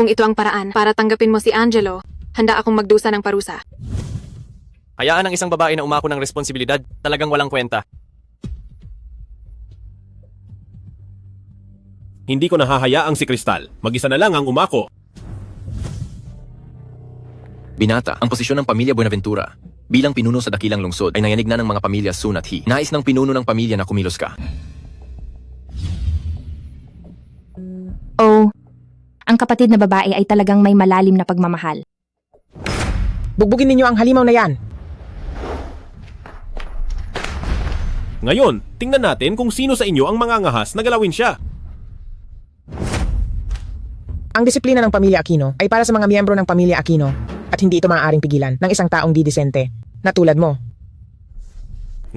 Kung ito ang paraan para tanggapin mo si Angelo, handa akong magdusa ng parusa. Hayaan ang isang babae na umako ng responsibilidad, talagang walang kwenta. Hindi ko nahahayaang si Kristal. Mag-isa na lang ang umako. Binata, ang posisyon ng pamilya Buenaventura bilang pinuno sa dakilang lungsod ay nayanig na ng mga pamilya Sun at He. Nais ng pinuno ng pamilya na kumilos ka. Oh, ang kapatid na babae ay talagang may malalim na pagmamahal. Bugbugin ninyo ang halimaw na yan. Ngayon, tingnan natin kung sino sa inyo ang mangangahas na galawin siya. Ang disiplina ng pamilya Aquino ay para sa mga miyembro ng pamilya Aquino at hindi ito maaaring pigilan ng isang taong di disente na tulad mo.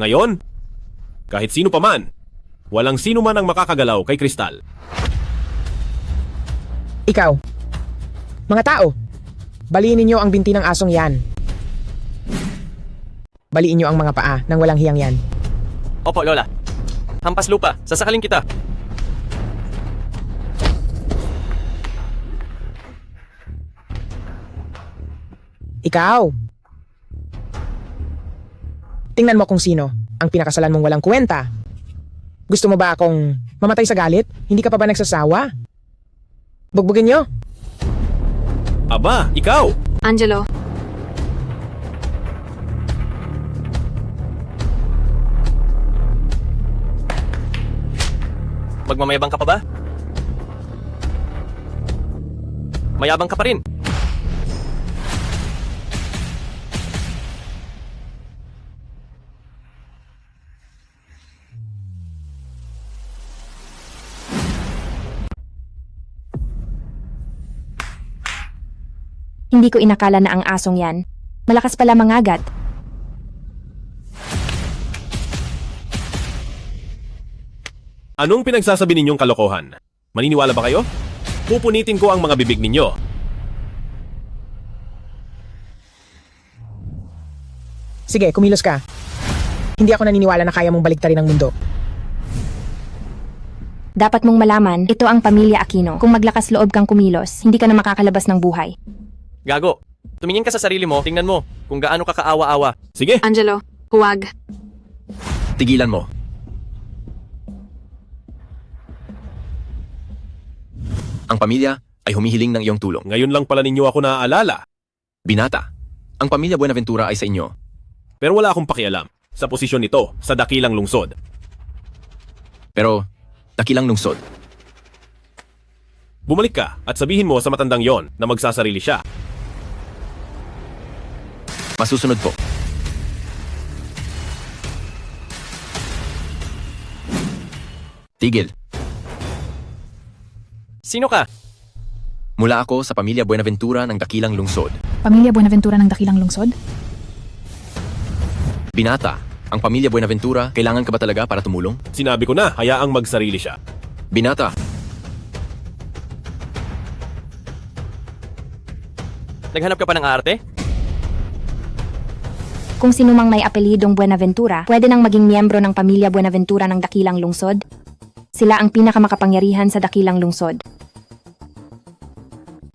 Ngayon, kahit sino pa man, walang sino man ang makakagalaw kay Kristal. Ikaw, mga tao, baliin ninyo ang binti ng asong yan. Baliin nyo ang mga paa ng walang hiyang yan. Opo, Lola. Hampas lupa, sasakalin kita. Ikaw! Tingnan mo kung sino ang pinakasalan mong walang kwenta. Gusto mo ba akong mamatay sa galit? Hindi ka pa ba nagsasawa? Bugbugin nyo! Aba, ikaw! Angelo, Magmamayabang ka pa ba? Mayabang ka pa rin. Hindi ko inakala na ang asong yan. Malakas pala mangagat. Anong pinagsasabi ninyong kalokohan? Maniniwala ba kayo? Pupunitin ko ang mga bibig ninyo. Sige, kumilos ka. Hindi ako naniniwala na kaya mong baliktarin ang mundo. Dapat mong malaman, ito ang pamilya Aquino. Kung maglakas loob kang kumilos, hindi ka na makakalabas ng buhay. Gago, tumingin ka sa sarili mo, tingnan mo kung gaano ka kaawa-awa. Sige, Angelo, huwag. Tigilan mo. Ang pamilya ay humihiling ng iyong tulong. ngayon lang pala ninyo ako naaalala. Binata, ang pamilya Buenaventura ay sa inyo. Pero wala akong pakialam sa posisyon nito sa dakilang lungsod. Pero, dakilang lungsod. Bumalik ka at sabihin mo sa matandang yon na magsasarili siya. Masusunod po. Tigil. Sino ka? Mula ako sa pamilya Buenaventura ng dakilang lungsod. Pamilya Buenaventura ng dakilang lungsod? Binata, ang pamilya Buenaventura, kailangan ka ba talaga para tumulong? Sinabi ko na, hayaang magsarili siya. Binata, Naghanap ka pa ng arte? Kung sino mang may apelidong Buenaventura, pwede nang maging miyembro ng pamilya Buenaventura ng dakilang lungsod. Sila ang pinakamakapangyarihan sa dakilang lungsod.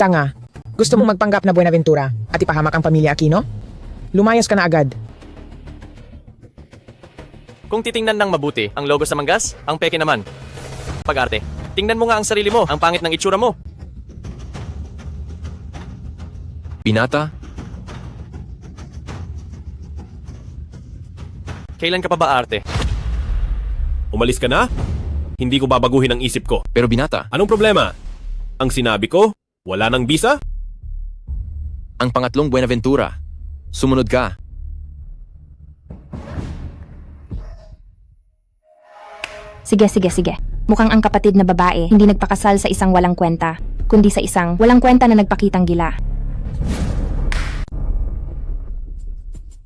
Tanga, gusto mong magpanggap na Buenaventura at ipahamak ang pamilya Aquino? Lumayas ka na agad. Kung titingnan ng mabuti, ang logo sa manggas, ang peke naman. Pag-arte, tingnan mo nga ang sarili mo, ang pangit ng itsura mo. binata, Kailan ka pa ba arte? Umalis ka na? Hindi ko babaguhin ang isip ko. pero binata, Anong problema? Ang sinabi ko, wala nang bisa? ang pangatlong Buenaventura. Sumunod ka. Sige. Mukhang ang kapatid na babae hindi nagpakasal sa isang walang kwenta, kundi sa isang walang kwenta na nagpakitang gila.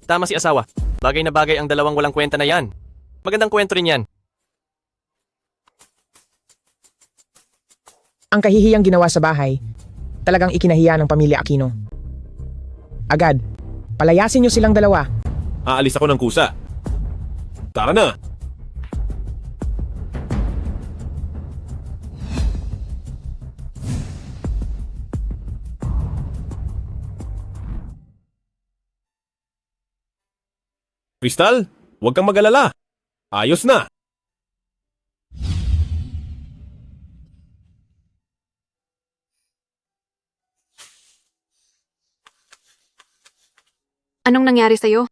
Tama si asawa. Bagay na bagay ang dalawang walang kwenta na yan. Magandang kwento rin yan. Ang kahihiyang ginawa sa bahay, talagang ikinahiya ng pamilya Aquino. Agad, palayasin niyo silang dalawa. Aalis ako ng kusa. Tara na! Crystal, huwag kang mag-alala. Ayos na. Anong nangyari sa'yo?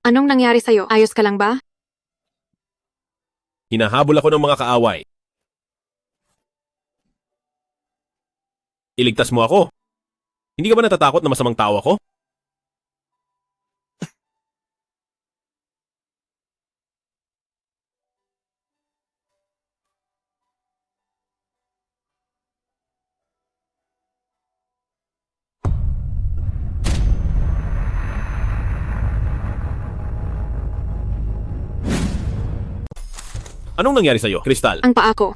Anong nangyari sa'yo? Ayos ka lang ba? Hinahabol ako ng mga kaaway. Iligtas mo ako. Hindi ka ba natatakot na masamang tao ako? Anong nangyari sa'yo, Crystal? Ang paa ko.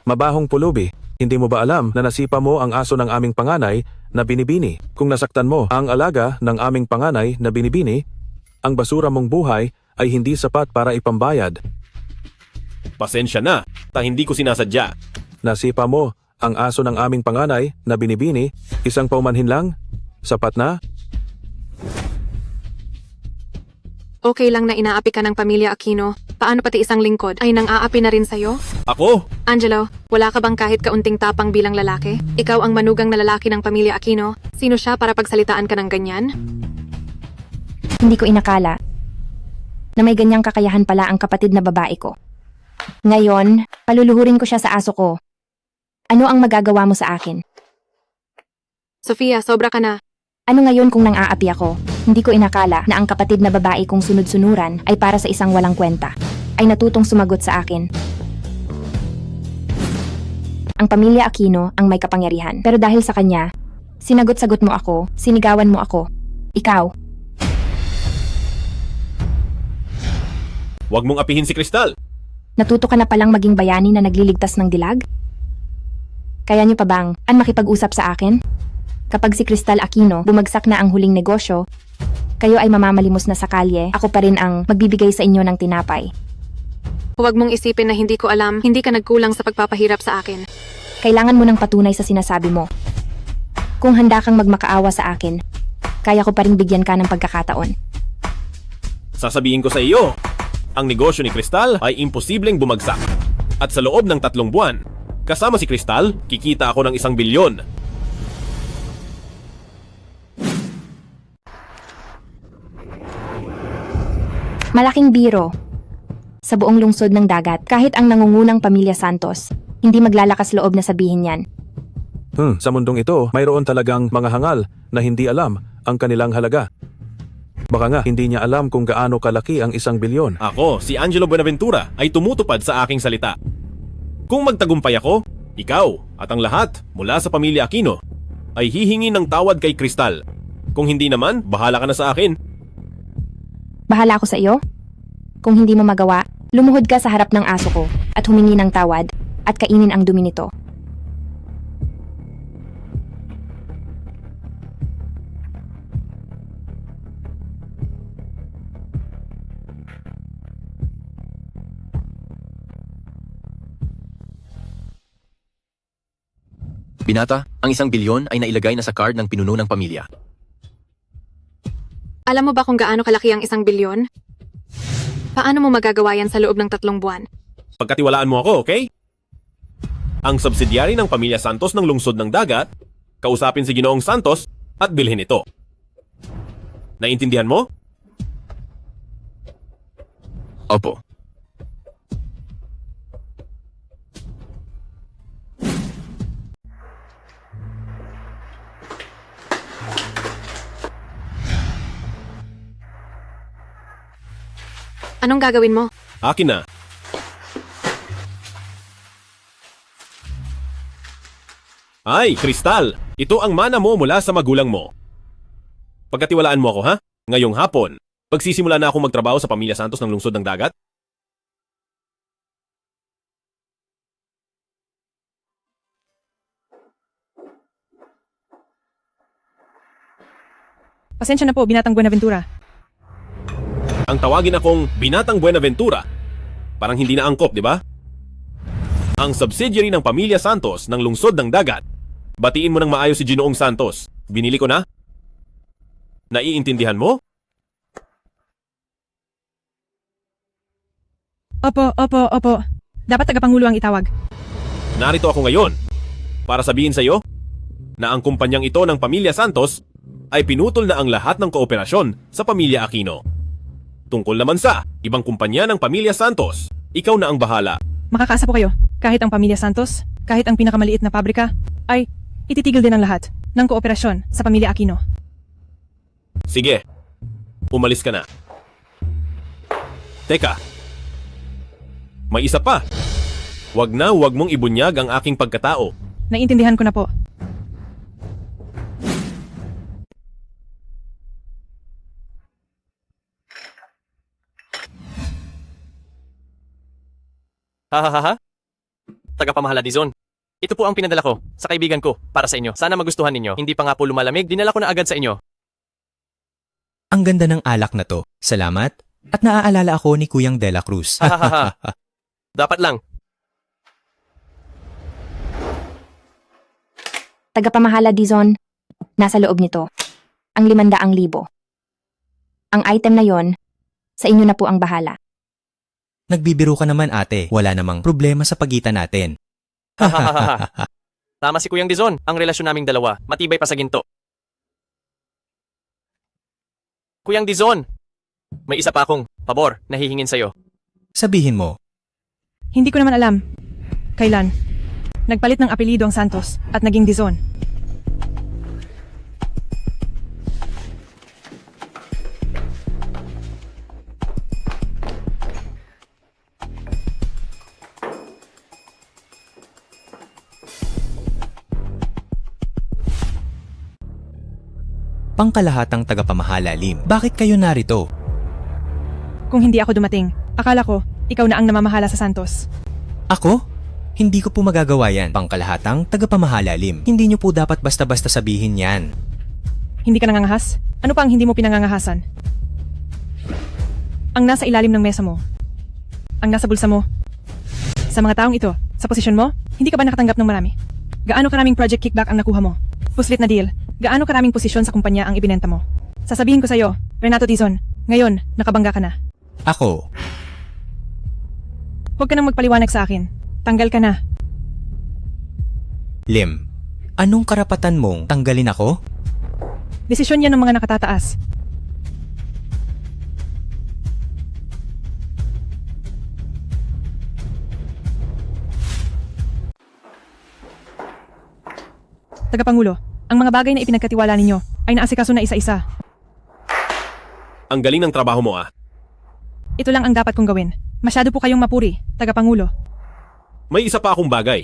Mabahong pulubi, hindi mo ba alam na nasipa mo ang aso ng aming panganay na binibini? Kung nasaktan mo ang alaga ng aming panganay na binibini, ang basura mong buhay ay hindi sapat para ipambayad. Pasensya na, hindi ko sinasadya. Nasipa mo ang aso ng aming panganay na binibini, isang paumanhin lang? Sapat na? Okay lang na inaapi ka ng pamilya Aquino. Paano pati isang lingkod ay nang-aapi na rin sa'yo? Ako? Angelo, wala ka bang kahit kaunting tapang bilang lalaki? Ikaw ang manugang na lalaki ng pamilya Aquino. Sino siya para pagsalitaan ka ng ganyan? Hindi ko inakala na may ganyang kakayahan pala ang kapatid na babae ko. Ngayon, paluluhurin ko siya sa aso ko. Ano ang magagawa mo sa akin? Sofia, sobra ka na. Ano ngayon kung nang-aapi ako? Hindi ko inakala na ang kapatid na babae kong sunod-sunuran ay para sa isang walang kwenta. Ay natutong sumagot sa akin. Ang pamilya Aquino ang may kapangyarihan. Pero dahil sa kanya, sinagot-sagot mo ako, sinigawan mo ako. Ikaw, Huwag mong apihin si Crystal. natuto ka na palang maging bayani na nagliligtas ng dilag? Kaya niyo pa bang makipag-usap sa akin? Kapag si Crystal Aquino bumagsak na ang huling negosyo, kayo ay mamamalimos na sa kalye, ako pa rin ang magbibigay sa inyo ng tinapay. Huwag mong isipin na hindi ko alam, hindi ka nagkulang sa pagpapahirap sa akin. Kailangan mo ng patunay sa sinasabi mo. Kung handa kang magmakaawa sa akin, kaya ko pa rin bigyan ka ng pagkakataon. Sasabihin ko sa iyo, ang negosyo ni Crystal ay imposibleng bumagsak. At sa loob ng 3 buwan, kasama si Crystal, kikita ako ng 1 bilyon. Malaking biro. Sa buong lungsod ng dagat, kahit ang nangungunang pamilya Santos, hindi maglalakas loob na sabihin yan. Sa mundong ito, mayroon talagang mga hangal na hindi alam ang kanilang halaga. Baka nga hindi niya alam kung gaano kalaki ang 1 bilyon. Ako, si Angelo Buenaventura, ay tumutupad sa aking salita. Kung magtagumpay ako, ikaw at ang lahat mula sa pamilya Aquino ay hihingi ng tawad kay Crystal. Kung hindi naman, bahala ka na sa akin. Bahala ako sa iyo? Kung hindi mo magawa, lumuhod ka sa harap ng aso ko at humingi ng tawad at kainin ang dumi nito. Binata, ang 1 bilyon ay nailagay na sa card ng pinuno ng pamilya. Alam mo ba kung gaano kalaki ang 1 bilyon? Paano mo magagawa yan sa loob ng 3 buwan? Pagkatiwalaan mo ako, okay? Ang subsidiary ng pamilya Santos ng lungsod ng dagat, kausapin si Ginoong Santos at bilhin ito. Naintindihan mo? Opo. Anong gagawin mo? Akin na. Ay, Crystal! Ito ang mana mo mula sa magulang mo. Pagkatiwalaan mo ako, ha? Ngayong hapon, pagsisimula na akong magtrabaho sa pamilya Santos ng lungsod ng dagat? Pasensya na po, Binatang Buenaventura. Ang tawagin akong Binatang Buenaventura. Parang hindi na angkop, di ba? Ang subsidiary ng pamilya Santos ng lungsod ng dagat. Batiin mo ng maayos si Ginoong Santos. Binili ko na? Naiintindihan mo? Opo. Dapat tagapangulo ang itawag. Narito ako ngayon para sabihin sa iyo na ang kumpanyang ito ng Pamilya Santos ay pinutol na ang lahat ng kooperasyon sa Pamilya Aquino. Tungkol naman sa ibang kumpanya ng Pamilya Santos, ikaw na ang bahala. Makakasa po kayo. Kahit ang Pamilya Santos, kahit ang pinakamaliit na pabrika, ay ititigil din ang lahat ng kooperasyon sa Pamilya Aquino. Sige, umalis ka na. Teka, may isa pa. Wag mong ibunyag ang aking pagkatao. Naiintindihan ko na po. Hahaha. Tagapamahala Dizon. Ito po ang pinadala ko sa kaibigan ko para sa inyo. Sana magustuhan ninyo. Hindi pa nga po lumalamig, dinala ko na agad sa inyo. Ang ganda ng alak na to. Salamat. At naaalala ako ni Kuyang De La Cruz. Hahaha. Dapat lang. Tagapamahala Dizon, nasa loob nito. Ang 500,000. Ang item na yon, sa inyo na po ang bahala. Nagbibiro ka naman ate. Wala namang problema sa pagitan natin. Hahaha. Tama si Kuyang Dizon. Ang relasyon naming dalawa, matibay pa sa ginto. Kuyang Dizon, may isa pa akong pabor na hihingin sa'yo. Sabihin mo. Hindi ko naman alam. Kailan? Nagpalit ng apelido ang Santos at naging Dizon. Pangkalahatang tagapamahala, Lim. Bakit kayo narito? Kung hindi ako dumating, akala ko, ikaw na ang namamahala sa Santos. Ako? Hindi ko po magagawa yan. Pangkalahatang tagapamahala, Lim. Hindi nyo po dapat basta-basta sabihin yan. Hindi ka nangangahas? Ano pa ang hindi mo pinangangahasan? Ang nasa ilalim ng mesa mo. Ang nasa bulsa mo. Sa mga taong ito, sa posisyon mo, hindi ka ba nakatanggap ng marami? Gaano karaming project kickback ang nakuha mo? Puslit na deal. Gaano karaming posisyon sa kumpanya ang ibinenta mo? Sasabihin ko sa'yo, Renato Dizon, ngayon, nakabangga ka na. Ako? Huwag ka nang magpaliwanag sa akin. Tanggal ka na. Lim, anong karapatan mong tanggalin ako? Desisyon yan ng mga nakatataas. Tagapangulo, ang mga bagay na ipinagkatiwala ninyo ay naasikaso na isa-isa. Ang galing ng trabaho mo ah. Ito lang ang dapat kong gawin. Masyado po kayong mapuri, Tagapangulo. May isa pa akong bagay.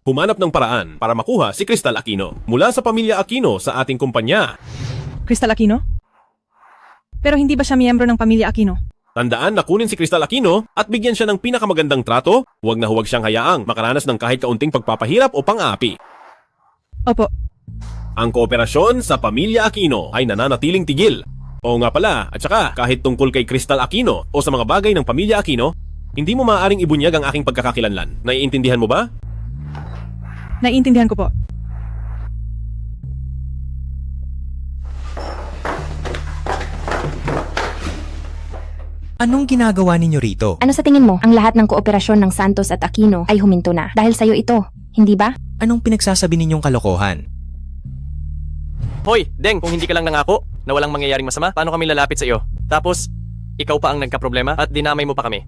Humanap ng paraan para makuha si Cristal Aquino mula sa Pamilya Aquino sa ating kumpanya. Cristal Aquino? Pero hindi ba siya miyembro ng Pamilya Aquino? Tandaan na kunin si Cristal Aquino at bigyan siya ng pinakamagandang trato, huwag na huwag siyang hayaang makaranas ng kahit kaunting pagpapahirap o pang-aapi. Opo, Ang kooperasyon sa Pamilya Aquino ay nananatiling tigil. Oo nga pala, at saka kahit tungkol kay Cristal Aquino o sa mga bagay ng Pamilya Aquino, hindi mo maaaring ibunyag ang aking pagkakakilanlan. Naiintindihan mo ba? naiintindihan ko po. Anong ginagawa ninyo rito? Ano sa tingin mo, ang lahat ng kooperasyon ng Santos at Aquino ay huminto na dahil sa'yo ito, hindi ba? Anong pinagsasabi ninyong kalokohan? Hoy, Deng, kung hindi ka lang nangako na walang mangyayaring masama, paano kami lalapit sa iyo? Tapos, ikaw pa ang nagkaproblema at dinamay mo pa kami.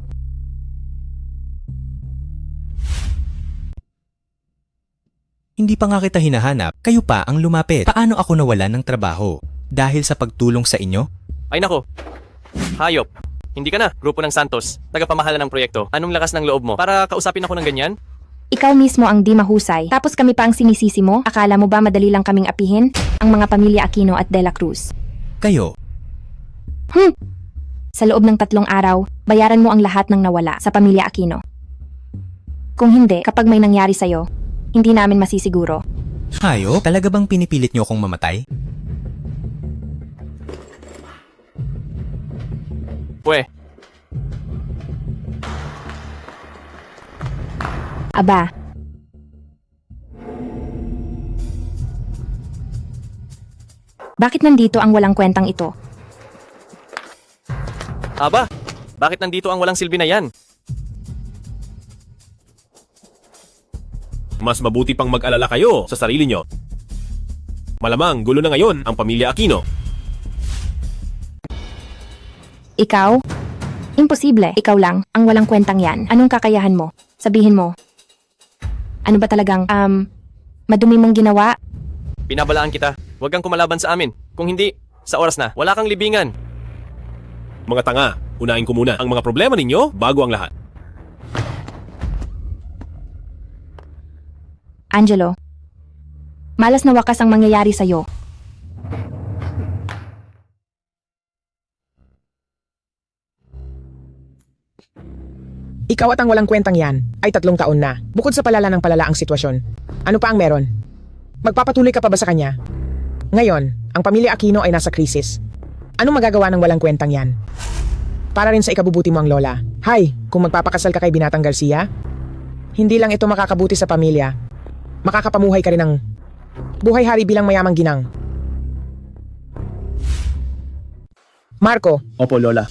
Hindi pa nga kita hinahanap, kayo pa ang lumapit. Paano ako nawalan ng trabaho? Dahil sa pagtulong sa inyo? Ay nako, hayop. Hindi ka na, grupo ng Santos, tagapamahala ng proyekto. Anong lakas ng loob mo para kausapin ako ng ganyan? Ikaw mismo ang di mahusay, tapos kami pa ang sinisisi mo? Akala mo ba madali lang kaming apihin? Ang mga pamilya Aquino at De La Cruz. Kayo? Sa loob ng 3 araw, bayaran mo ang lahat ng nawala sa pamilya Aquino. Kung hindi, kapag may nangyari sa'yo, hindi namin masisiguro. Hayo? Talaga bang pinipilit niyo akong mamatay? Pwe, Aba, bakit nandito ang walang kwentang ito? aba, bakit nandito ang walang silbi na yan? Mas mabuti pang mag-alala kayo sa sarili nyo. Malamang gulo na ngayon ang pamilya Aquino. Ikaw? Imposible. Ikaw lang, ang walang kwentang yan. Anong kakayahan mo? Sabihin mo. Ano ba talagang, madumi mong ginawa? Pinabalaan kita. Huwag kang kumalaban sa amin. Kung hindi, sa oras na, wala kang libingan. Mga tanga, unahin ko muna ang mga problema ninyo bago ang lahat. Angelo, malas na wakas ang mangyayari sa'yo. Ikaw at ang walang kwentang yan ay 3 taon na. Bukod sa palala ng palala ang sitwasyon. Ano pa ang meron? Magpapatuloy ka pa ba sa kanya? Ngayon, ang pamilya Aquino ay nasa krisis. Anong magagawa ng walang kwentang yan? Para rin sa ikabubuti mo ang lola. Hay, kung magpapakasal ka kay Binatang Garcia, hindi lang ito makakabuti sa pamilya. Makakapamuhay ka rin ng buhay hari bilang mayamang ginang. Marco, Opo, Lola.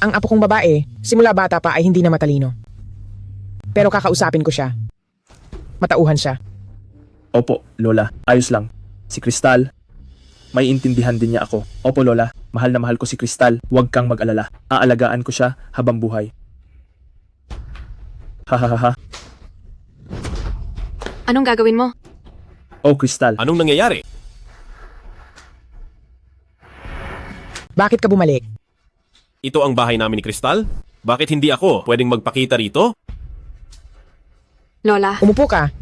ang apo kong babae, simula bata pa ay hindi na matalino. Pero kakausapin ko siya. Matauhan siya. Opo, Lola. Ayos lang. Si Kristal, may intindihan din niya ako. Opo, Lola. Mahal na mahal ko si Kristal. Huwag kang mag-alala. Aalagaan ko siya habang buhay. Hahaha. Anong gagawin mo? Oh, Kristal. Anong nangyayari? Bakit ka bumalik? Ito ang bahay namin ni Kristal? Bakit hindi ako pwedeng magpakita rito? Lola, Umupo ka.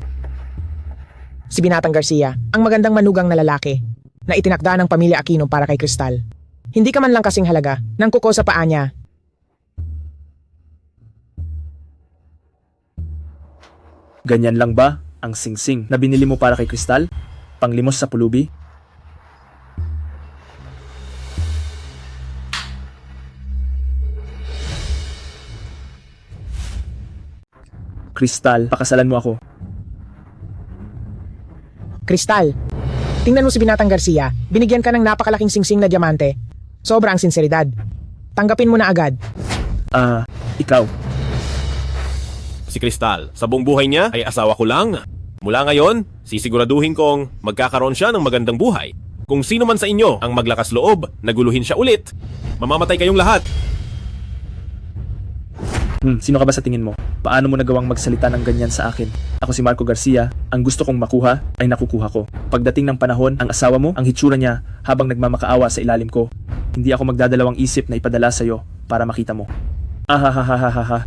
Si Binatang Garcia, ang magandang manugang na lalaki na itinakda ng pamilya Aquino para kay Kristal. Hindi ka man lang kasing halaga ng kuko sa paa niya. Ganyan lang ba ang singsing na binili mo para kay Kristal? Panglimos sa pulubi? Kristal, pakasalan mo ako. Kristal, tingnan mo si Binatang Garcia. Binigyan ka ng napakalaking singsing na diamante. Sobra ang sinseridad. Tanggapin mo na agad. Ikaw. Si Kristal, sa buong buhay niya ay asawa ko lang. Mula ngayon, sisiguraduhin kong magkakaroon siya ng magandang buhay. Kung sino man sa inyo ang maglakas loob, naguluhin siya ulit, mamamatay kayong lahat. Sino ka ba sa tingin mo? Paano mo nagawang magsalita ng ganyan sa akin? Ako si Marco Garcia. Ang gusto kong makuha ay nakukuha ko. Pagdating ng panahon, ang asawa mo, ang hitsura niya habang nagmamakaawa sa ilalim ko. Hindi ako magdadalawang isip na ipadala sa'yo para makita mo. Ahahahahaha.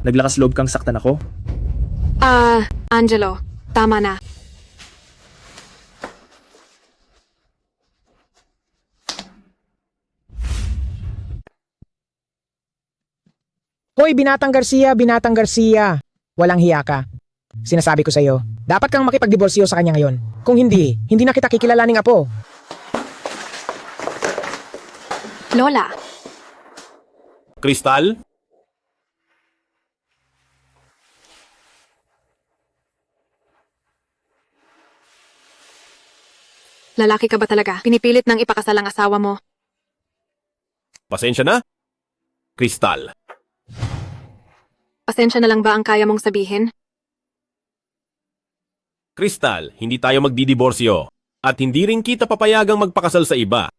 Naglakas loob kang saktan ako? Angelo, tama na. Hoy, Binatang Garcia, Binatang Garcia. Walang hiya ka. Sinasabi ko sa'yo, dapat kang makipagdiborsyo sa kanya ngayon. Kung hindi, hindi na kita kikilalaning apo. Lola, Kristal? lalaki ka ba talaga? Pinipilit nang ipakasal ang asawa mo. Pasensya na? Kristal, Pasensya na lang ba ang kaya mong sabihin? Kristal, hindi tayo magdidiborsyo. At hindi rin kita papayagang magpakasal sa iba.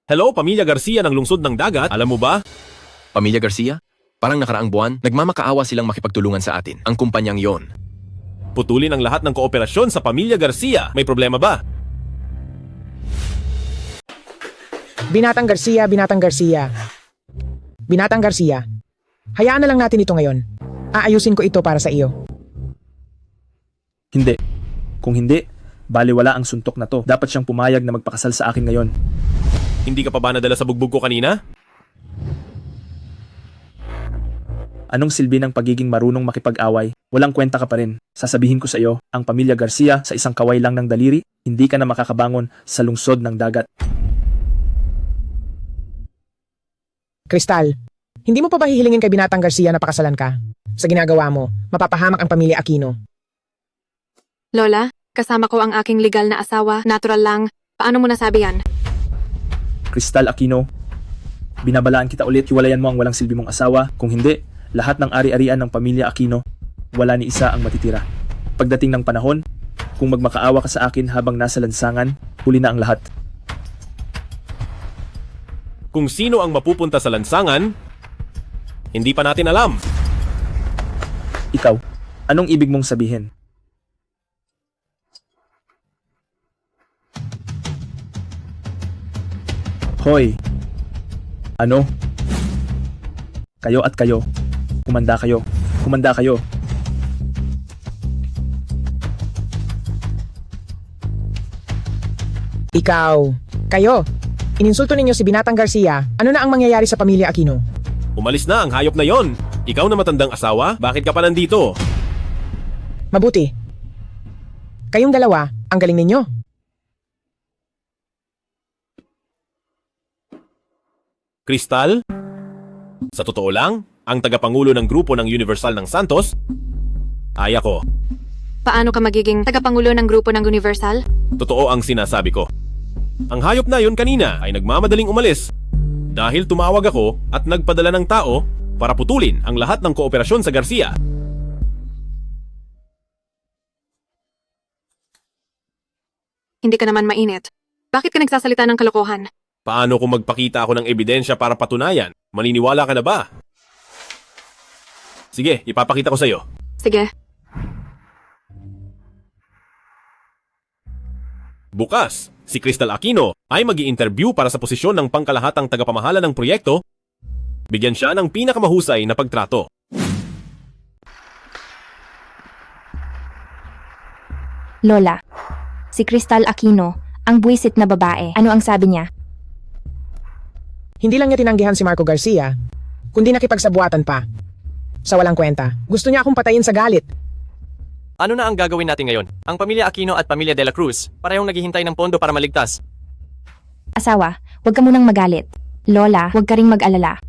Hello, Pamilya Garcia ng Lungsod ng Dagat. Alam mo ba? Pamilya Garcia? Parang nakaraang buwan, nagmamakaawa silang makipagtulungan sa atin. Ang kumpanyang yon. Putulin ang lahat ng kooperasyon sa Pamilya Garcia. May problema ba? Binatang Garcia, Binatang Garcia. Binatang Garcia. Hayaan na lang natin ito ngayon. Aayusin ko ito para sa iyo. Hindi. Kung hindi, baliwala ang suntok na to. Dapat siyang pumayag na magpakasal sa akin ngayon. Hindi ka pa ba nadala sa bugbog ko kanina? Anong silbi ng pagiging marunong makipag-away? Walang kwenta ka pa rin. Sasabihin ko sa iyo, ang pamilya Garcia sa isang kaway lang ng daliri, hindi ka na makakabangon sa lungsod ng dagat. Crystal, hindi mo pa ba hihilingin kay Binatang Garcia na pakasalan ka? Sa ginagawa mo, mapapahamak ang pamilya Aquino. Lola, kasama ko ang aking legal na asawa, natural lang. Paano mo nasabi yan? Crystal Aquino, binabalaan kita ulit, hiwalayan mo ang walang silbi mong asawa. Kung hindi, lahat ng ari-arian ng pamilya Aquino, wala ni isa ang matitira. Pagdating ng panahon, kung magmakaawa ka sa akin habang nasa lansangan, huli na ang lahat. Kung sino ang mapupunta sa lansangan, hindi pa natin alam. Ikaw, anong ibig mong sabihin? Hoy! Ano? Kayo at kayo. Kumanda kayo. Kumanda kayo. Ikaw, kayo, ininsulto ninyo si Binatang Garcia. Ano na ang mangyayari sa pamilya Aquino? Umalis na ang hayop na yon. Ikaw na matandang asawa, bakit ka pa nandito? Mabuti. Kayong dalawa, ang galing ninyo. Crystal? Sa totoo lang, ang tagapangulo ng grupo ng Universal ng Santos ay ako. Paano ka magiging tagapangulo ng grupo ng Universal? Totoo ang sinasabi ko. Ang hayop na yon kanina ay nagmamadaling umalis dahil tumawag ako at nagpadala ng tao para putulin ang lahat ng kooperasyon sa Garcia. Hindi ka naman mainit. Bakit ka nagsasalita ng kalokohan? Paano kung magpakita ako ng ebidensya para patunayan? Maniniwala ka na ba? Sige, ipapakita ko sa'yo. Sige. Bukas, si Crystal Aquino ay mag-i-interview para sa posisyon ng pangkalahatang tagapamahala ng proyekto. Bigyan siya ng pinakamahusay na pagtrato. Lola, si Crystal Aquino, ang buwisit na babae. Ano ang sabi niya? Hindi lang niya tinanggihan si Marco Garcia, kundi nakipagsabuatan pa. Sa walang kwenta, gusto niya akong patayin sa galit. Ano na ang gagawin natin ngayon? Ang pamilya Aquino at pamilya De La Cruz, parehong naghihintay ng pondo para maligtas. Asawa, huwag ka munang magalit. Lola, huwag ka ring mag-alala.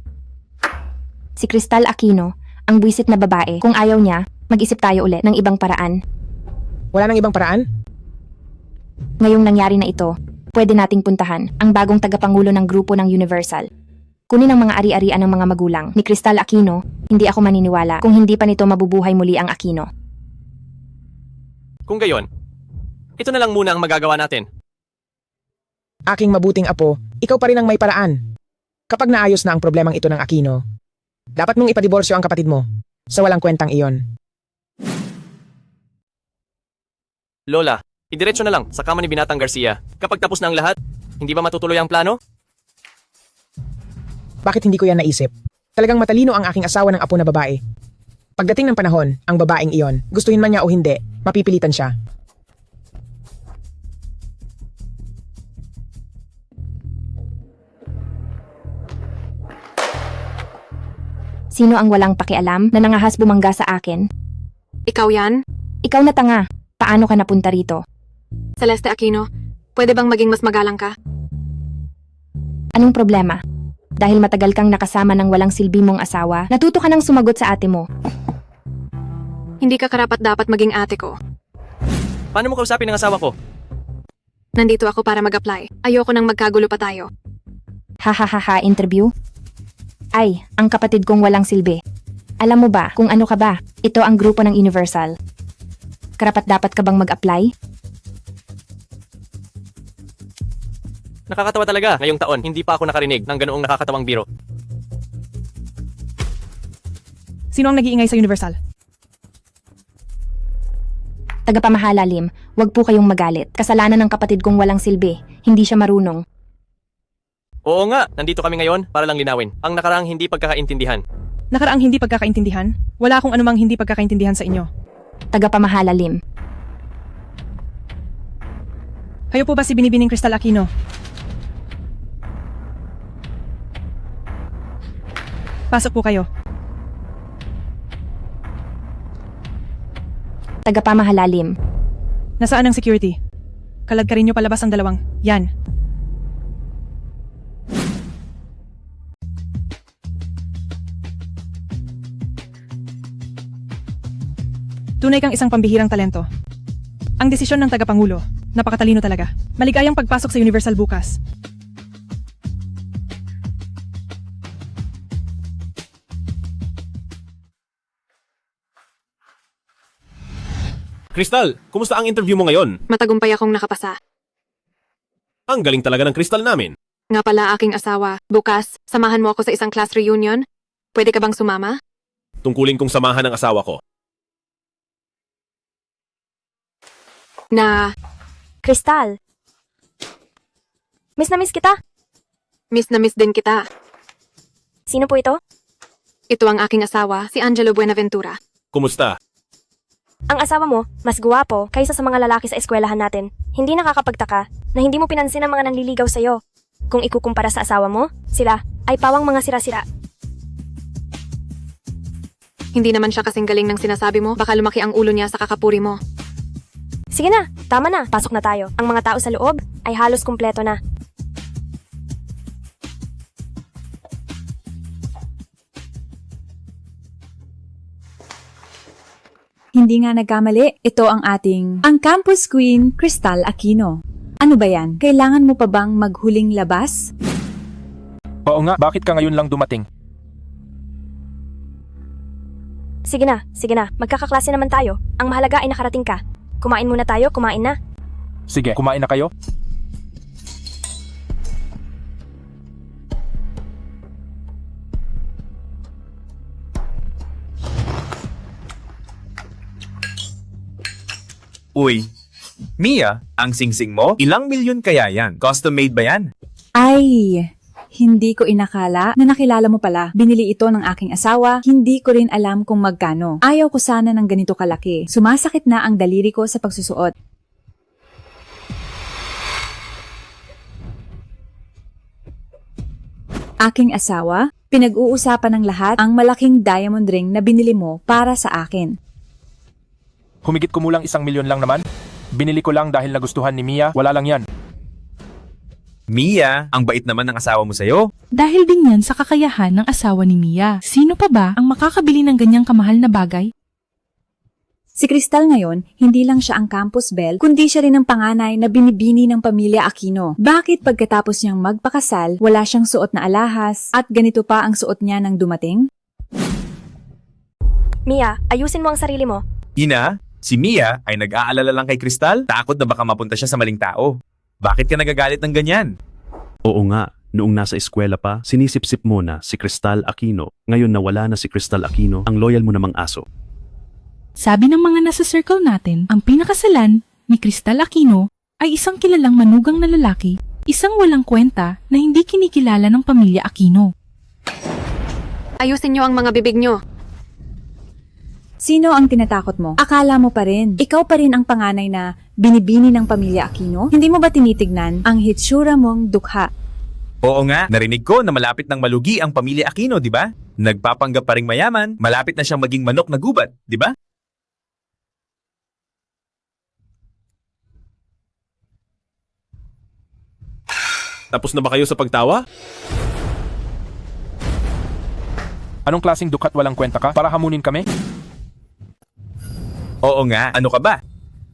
Si Crystal Aquino, ang buwisit na babae. Kung ayaw niya, mag-isip tayo ulit ng ibang paraan. Wala nang ibang paraan? Ngayong nangyari na ito, pwede nating puntahan ang bagong tagapangulo ng grupo ng Universal. Kunin ang mga ari-arian ng mga magulang ni Crystal Aquino, hindi ako maniniwala kung hindi pa nito mabubuhay muli ang Aquino. Kung gayon, ito na lang muna ang magagawa natin. Aking mabuting apo, ikaw pa rin ang may paraan. Kapag naayos na ang problemang ito ng Aquino, dapat mong ipadiborsyo ang kapatid mo. Sa walang kwentang iyon. Lola, idiretso na lang sa kama ni Binatang Garcia. Kapag tapos na ang lahat, hindi ba matutuloy ang plano? Bakit hindi ko yan naisip? Talagang matalino ang aking asawa ng apo na babae. Pagdating ng panahon, ang babaeng iyon, gustuhin man niya o hindi, mapipilitan siya. Sino ang walang pakialam na nangahas bumangga sa akin? Ikaw yan? Ikaw na tanga. Paano ka napunta rito? Celeste Aquino, pwede bang maging mas magalang ka? Anong problema? Dahil matagal kang nakasama ng walang silbi mong asawa, natuto ka nang sumagot sa ate mo. Hindi ka karapat-dapat maging ate ko. Paano mo kausapin ang asawa ko? Nandito ako para mag-apply. Ayoko nang magkagulo pa tayo. Hahaha, interview? Ay, ang kapatid kong walang silbi. Alam mo ba kung ano ka ba? Ito ang grupo ng Universal. Karapat-dapat ka bang mag-apply? Nakakatawa talaga. Ngayong taon, hindi pa ako nakarinig ng ganoong nakakatawang biro. Sino ang nag-iingay sa Universal? Tagapamahala, Lim, wag po kayong magalit. Kasalanan ng kapatid kong walang silbi. Hindi siya marunong. Oo nga, nandito kami ngayon para lang linawin ang nakaraang hindi pagkakaintindihan. Nakaraang hindi pagkakaintindihan? Wala akong anumang hindi pagkakaintindihan sa inyo. Tagapamahala, Lim. Kayo po ba si Binibining Crystal Aquino? Pasok po kayo. Tagapamahala, Lim. Nasaan ang security? Kalad ka rin nyo palabas ang dalawang. Yan. Tunay kang isang pambihirang talento. Ang desisyon ng tagapangulo, napakatalino talaga. Maligayang pagpasok sa Universal bukas. Crystal, kumusta ang interview mo ngayon? Matagumpay akong nakapasa. Ang galing talaga ng Crystal namin. Nga pala aking asawa. Bukas, samahan mo ako sa isang class reunion. Pwede ka bang sumama? Tungkulin kong samahan ng asawa ko. Crystal. Miss na miss kita. Miss na miss din kita. Sino po ito? Ito ang aking asawa, si Angelo Buenaventura. Kumusta? Ang asawa mo, mas guwapo kaysa sa mga lalaki sa eskwelahan natin. Hindi nakakapagtaka na hindi mo pinansin ang mga nanliligaw sa'yo. Kung ikukumpara sa asawa mo, sila ay pawang mga sira-sira. Hindi naman siya kasing galing ng sinasabi mo, baka lumaki ang ulo niya sa kakapuri mo. Sige na, tama na, pasok na tayo. Ang mga tao sa loob ay halos kumpleto na. Hindi nga nagkamali, ito ang ang Campus Queen, Crystal Aquino. Ano ba yan? Kailangan mo pa bang maghuling labas? Oo nga, bakit ka ngayon lang dumating? Sige na, magkakaklase naman tayo. Ang mahalaga ay nakarating ka. Kumain muna tayo, kumain na. Sige, kumain na kayo? Uy, Mia, ang singsing mo? Ilang milyon kaya yan? Custom made ba yan? Ay, hindi ko inakala na nakilala mo pala. Binili ito ng aking asawa, hindi ko rin alam kung magkano. Ayaw ko sana ng ganito kalaki. Sumasakit na ang daliri ko sa pagsusuot. Aking asawa, pinag-uusapan ng lahat ang malaking diamond ring na binili mo para sa akin. Humigit kumulang 1 milyon lang naman. Binili ko lang dahil nagustuhan ni Mia, wala lang yan. Mia, ang bait naman ng asawa mo sa'yo. Dahil din yan sa kakayahan ng asawa ni Mia. Sino pa ba ang makakabili ng ganyang kamahal na bagay? Si Crystal ngayon, hindi lang siya ang campus belle, kundi siya rin ang panganay na binibini ng pamilya Aquino. Bakit pagkatapos niyang magpakasal, wala siyang suot na alahas at ganito pa ang suot niya nang dumating? Mia, ayusin mo ang sarili mo. Ina, si Mia ay nag-aalala lang kay Crystal. Takot na baka mapunta siya sa maling tao. Bakit ka nagagalit ng ganyan? Oo nga, noong nasa eskwela pa, sinisip-sip mo na si Crystal Aquino. Ngayon na wala na si Crystal Aquino, ang loyal mo namang aso. Sabi ng mga nasa circle natin, ang pinakasalan ni Crystal Aquino ay isang kilalang manugang na lalaki, isang walang kwenta na hindi kinikilala ng pamilya Aquino. Ayusin niyo ang mga bibig niyo. Sino ang tinatakot mo? Akala mo pa rin. Ikaw pa rin ang panganay na binibini ng pamilya Aquino? Hindi mo ba tinitignan ang hitsura mong dukha? Oo nga, narinig ko na malapit ng malugi ang pamilya Aquino, di ba? Nagpapanggap pa ring mayaman, malapit na siyang maging manok na gubat, di ba? Tapos na ba kayo sa pagtawa? Anong klaseng dukat walang kwenta ka para hamunin kami? Oo nga, ano ka ba?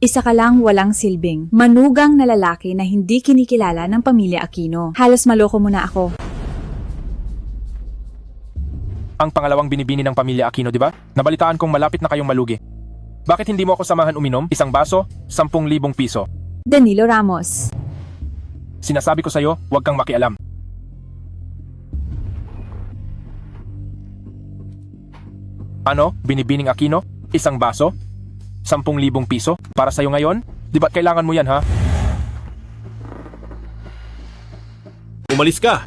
Isa ka lang walang silbing. Manugang na lalaki na hindi kinikilala ng pamilya Aquino. Halos maloko mo na ako. Ang pangalawang binibini ng pamilya Aquino, di ba? Nabalitaan kong malapit na kayong malugi. Bakit hindi mo ako samahan uminom? 1 baso, 10,000 piso. Danilo Ramos. Sinasabi ko sa'yo, huwag kang makialam. Ano? Binibining Aquino? 1 baso? 10,000 piso? Para sa'yo ngayon? Di ba't kailangan mo yan, ha? Umalis ka!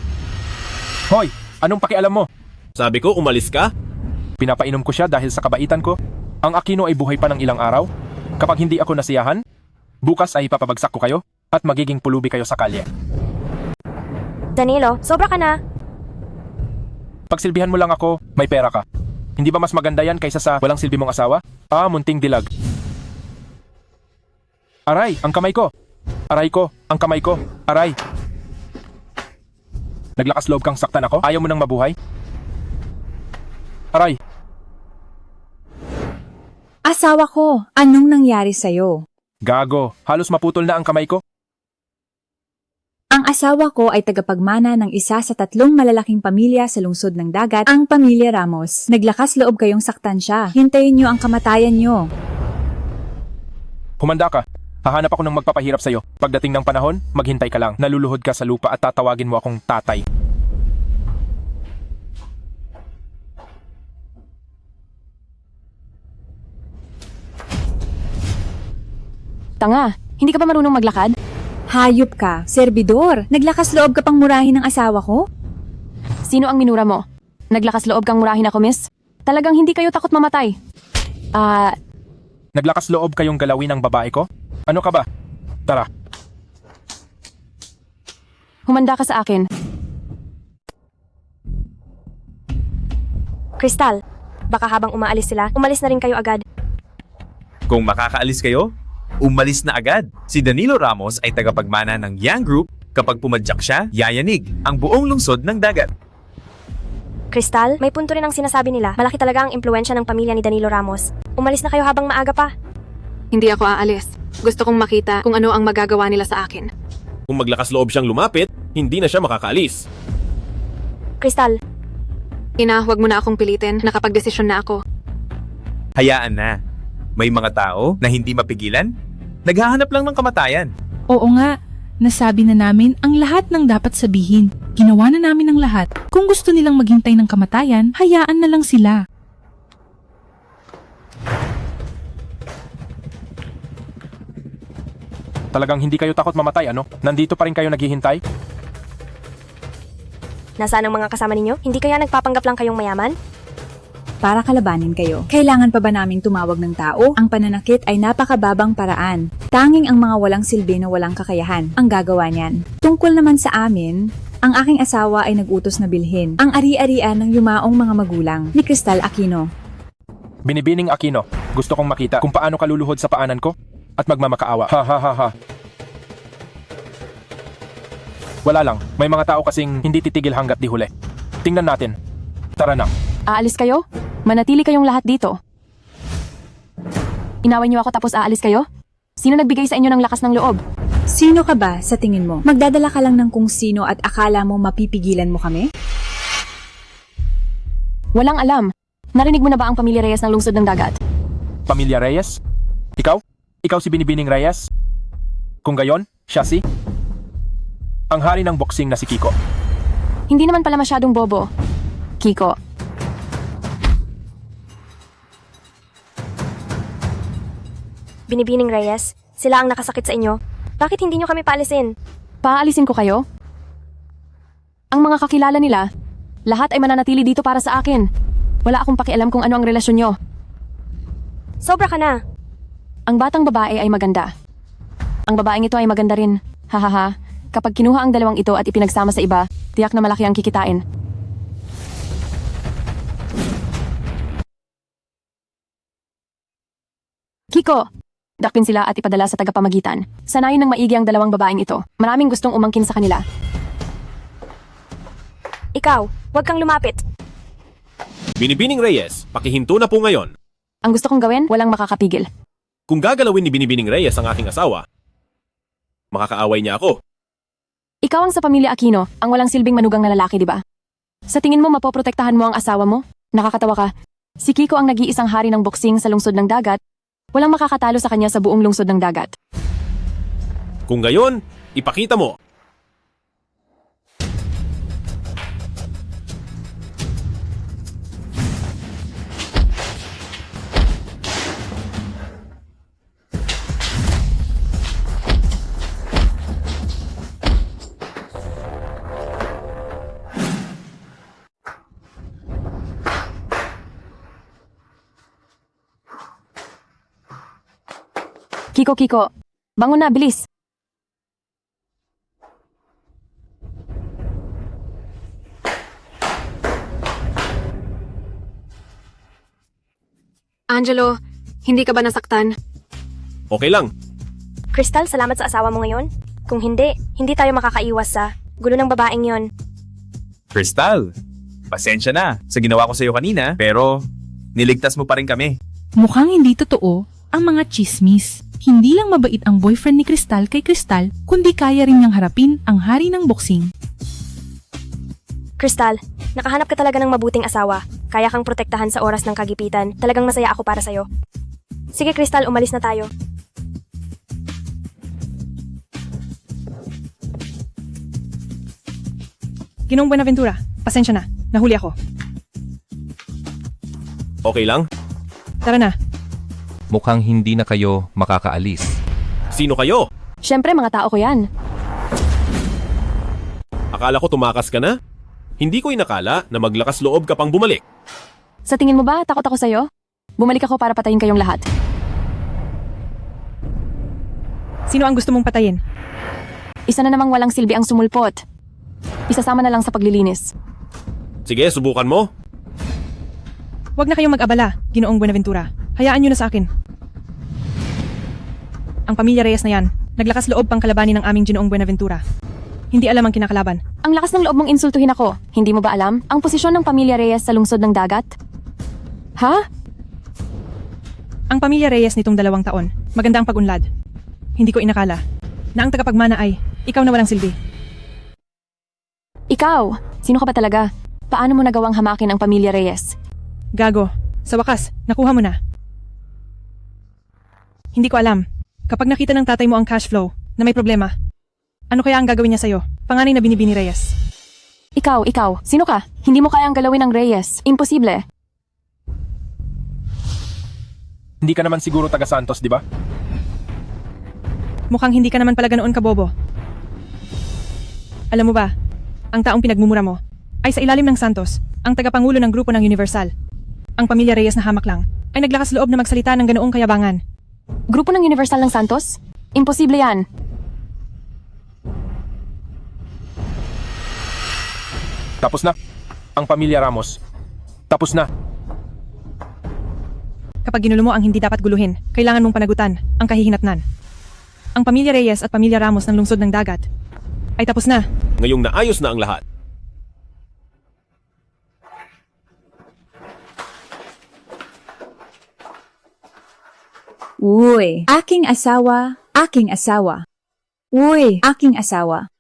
Hoy! Anong pakialam mo? Sabi ko, umalis ka? Pinapainom ko siya dahil sa kabaitan ko. Ang Aquino ay buhay pa ng ilang araw. Kapag hindi ako nasiyahan, bukas ay papabagsak ko kayo at magiging pulubi kayo sa kalye. Danilo, sobra ka na. Pagsilbihan mo lang ako, may pera ka. Hindi ba mas maganda yan kaysa sa walang silbi mong asawa? Ah, munting dilag. Aray, ang kamay ko. Aray ko, ang kamay ko. Aray. Naglakas loob kang saktan ako? Ayaw mo nang mabuhay? Aray. Asawa ko, anong nangyari sa'yo? Gago, halos maputol na ang kamay ko. Ang asawa ko ay tagapagmana ng isa sa 3 malalaking pamilya sa lungsod ng dagat, ang pamilya Ramos. Naglakas loob kayong saktan siya. Hintayin niyo ang kamatayan niyo. Humanda ka. Hahanap ako ng magpapahirap sa'yo. Pagdating ng panahon, maghintay ka lang. Naluluhod ka sa lupa at tatawagin mo akong tatay. Tanga, hindi ka ba marunong maglakad? Hayop ka, serbidor. Naglakas loob ka pang murahin ng asawa ko? Sino ang minura mo? Naglakas loob kang murahin ako, miss? Talagang hindi kayo takot mamatay. Naglakas loob kayong galawin ang babae ko? Ano ka ba? Tara. Humanda ka sa akin. Crystal, baka habang umaalis sila, umalis na rin kayo agad. Kung makakaalis kayo, umalis na agad. Si Danilo Ramos ay tagapagmana ng Yang Group. Kapag pumadyak siya, yayanig ang buong lungsod ng dagat. Crystal, may punto rin ang sinasabi nila. Malaki talaga ang impluensya ng pamilya ni Danilo Ramos. Umalis na kayo habang maaga pa. Hindi ako aalis. Gusto kong makita kung ano ang magagawa nila sa akin. Kung maglakas loob siyang lumapit, hindi na siya makakaalis. Crystal, Ina, huwag mo na akong pilitin. Nakapagdesisyon na ako. Hayaan na. May mga tao na hindi mapigilan, naghahanap lang ng kamatayan. Oo nga, nasabi na namin ang lahat ng dapat sabihin. Ginawa na namin ang lahat. Kung gusto nilang maghintay ng kamatayan, hayaan na lang sila. Talagang hindi kayo takot mamatay, ano? Nandito pa rin kayo naghihintay? nasaan ang mga kasama ninyo? Hindi kaya nagpapanggap lang kayong mayaman? Para kalabanin kayo. Kailangan pa ba naming tumawag ng tao? Ang pananakit ay napakababang paraan. Tanging ang mga walang silbi na walang kakayahan ang gagawa niyan. Tungkol naman sa amin, ang aking asawa ay nag-utos na bilhin ang ari-arian ng yumaong mga magulang ni Crystal Aquino. Binibining Aquino, gusto kong makita kung paano ka luluhod sa paanan ko at magmamakaawa. Ha ha ha ha. Wala lang, may mga tao kasing hindi titigil hanggat di huli. Tingnan natin. Tara na. Aalis kayo? Manatili kayong lahat dito. Inaway niyo ako tapos aalis kayo? Sino nagbigay sa inyo ng lakas ng loob? Sino ka ba sa tingin mo? Magdadala ka lang ng kung sino at akala mo mapipigilan mo kami? Walang alam. Narinig mo na ba ang pamilya Reyes ng lungsod ng dagat? Pamilya Reyes? Ikaw? Ikaw si Binibining Reyes? Kung gayon, siya si? Ang hari ng boxing na si Kiko. Hindi naman pala masyadong bobo. Kiko. Binibining Reyes, sila ang nakasakit sa inyo. Bakit hindi nyo kami paalisin? Paalisin ko kayo? Ang mga kakilala nila, lahat ay mananatili dito para sa akin. Wala akong pakialam kung ano ang relasyon nyo. Sobra ka na. Ang batang babae ay maganda. Ang babaeng ito ay maganda rin. Hahaha. Kapag kinuha ang dalawang ito at ipinagsama sa iba, tiyak na malaki ang kikitain. Kiko! Dakpin sila at ipadala sa tagapamagitan. Sanayin ng maigi ang dalawang babaeng ito. Maraming gustong umangkin sa kanila. Ikaw, huwag kang lumapit. Binibining Reyes, pakihinto na po ngayon. Ang gusto kong gawin, walang makakapigil. Kung gagalawin ni Binibining Reyes ang aking asawa, makakaaway niya ako. Ikaw ang sa pamilya Aquino, ang walang silbing manugang na lalaki, di ba? Sa tingin mo mapoprotektahan mo ang asawa mo? Nakakatawa ka. Si Kiko ang nag-iisang hari ng boksing sa lungsod ng dagat. Walang makakatalo sa kanya sa buong lungsod ng dagat. Kung gayon, ipakita mo. Kiko, bangon na, bilis. Angelo, hindi ka ba nasaktan? Okay lang. Crystal, salamat sa asawa mo ngayon. Kung hindi tayo makakaiwas sa gulo ng babaeng yon. Crystal, pasensya na sa ginawa ko sa iyo kanina, pero niligtas mo pa rin kami. Mukhang hindi totoo ang mga chismis. Hindi lang mabait ang boyfriend ni Crystal kay Crystal, kundi kaya rin niyang harapin ang hari ng boxing. Crystal, nakahanap ka talaga ng mabuting asawa. Kaya kang protektahan sa oras ng kagipitan. Talagang masaya ako para sa'yo. Sige Crystal, umalis na tayo. Ginoong Buenaventura, pasensya na. Nahuli ako. Okay lang? Tara na. Mukhang hindi na kayo makakaalis. Sino kayo? Siyempre, mga tao ko yan. Akala ko tumakas ka na? Hindi ko inakala na maglakas loob ka pang bumalik. Sa tingin mo ba, takot ako sa'yo? Bumalik ako para patayin kayong lahat. Sino ang gusto mong patayin? Isa na namang walang silbi ang sumulpot. Isasama na lang sa paglilinis. Sige, subukan mo. Huwag na kayong mag-abala, Ginoong Buenaventura. Hayaan nyo na sa akin. Ang pamilya Reyes na yan, naglakas loob pang kalabanin ng aming Ginoong Buenaventura. Hindi alam ang kinakalaban. Ang lakas ng loob mong insultuhin ako. Hindi mo ba alam ang posisyon ng pamilya Reyes sa lungsod ng dagat? Ha? Ang pamilya Reyes nitong 2 taon, maganda ang pag-unlad. Hindi ko inakala na ang tagapagmana ay ikaw na walang silbi. Ikaw? Sino ka ba talaga? Paano mo nagawang hamakin ang pamilya Reyes? Gago, sa wakas, nakuha mo na. Hindi ko alam. Kapag nakita ng tatay mo ang cash flow na may problema, ano kaya ang gagawin niya sa'yo? Panganay na binibini Reyes. Ikaw. Sino ka? Hindi mo kayang galawin ang Reyes. Imposible. Hindi ka naman siguro taga Santos, di ba? Mukhang hindi ka naman pala ganoon kabobo. Alam mo ba, ang taong pinagmumura mo ay sa ilalim ng Santos, ang tagapangulo ng grupo ng Universal. Ang pamilya Reyes na hamak lang ay naglakas loob na magsalita ng ganoong kayabangan. Grupo ng Universal ng Santos? Imposible yan. Tapos na. Ang pamilya Ramos. Tapos na. Kapag ginulo mo ang hindi dapat guluhin, kailangan mong panagutan ang kahihinatnan. Ang pamilya Reyes at pamilya Ramos ng lungsod ng dagat ay tapos na. Ngayong naayos na ang lahat. Uy, aking asawa, aking asawa. Uy, aking asawa.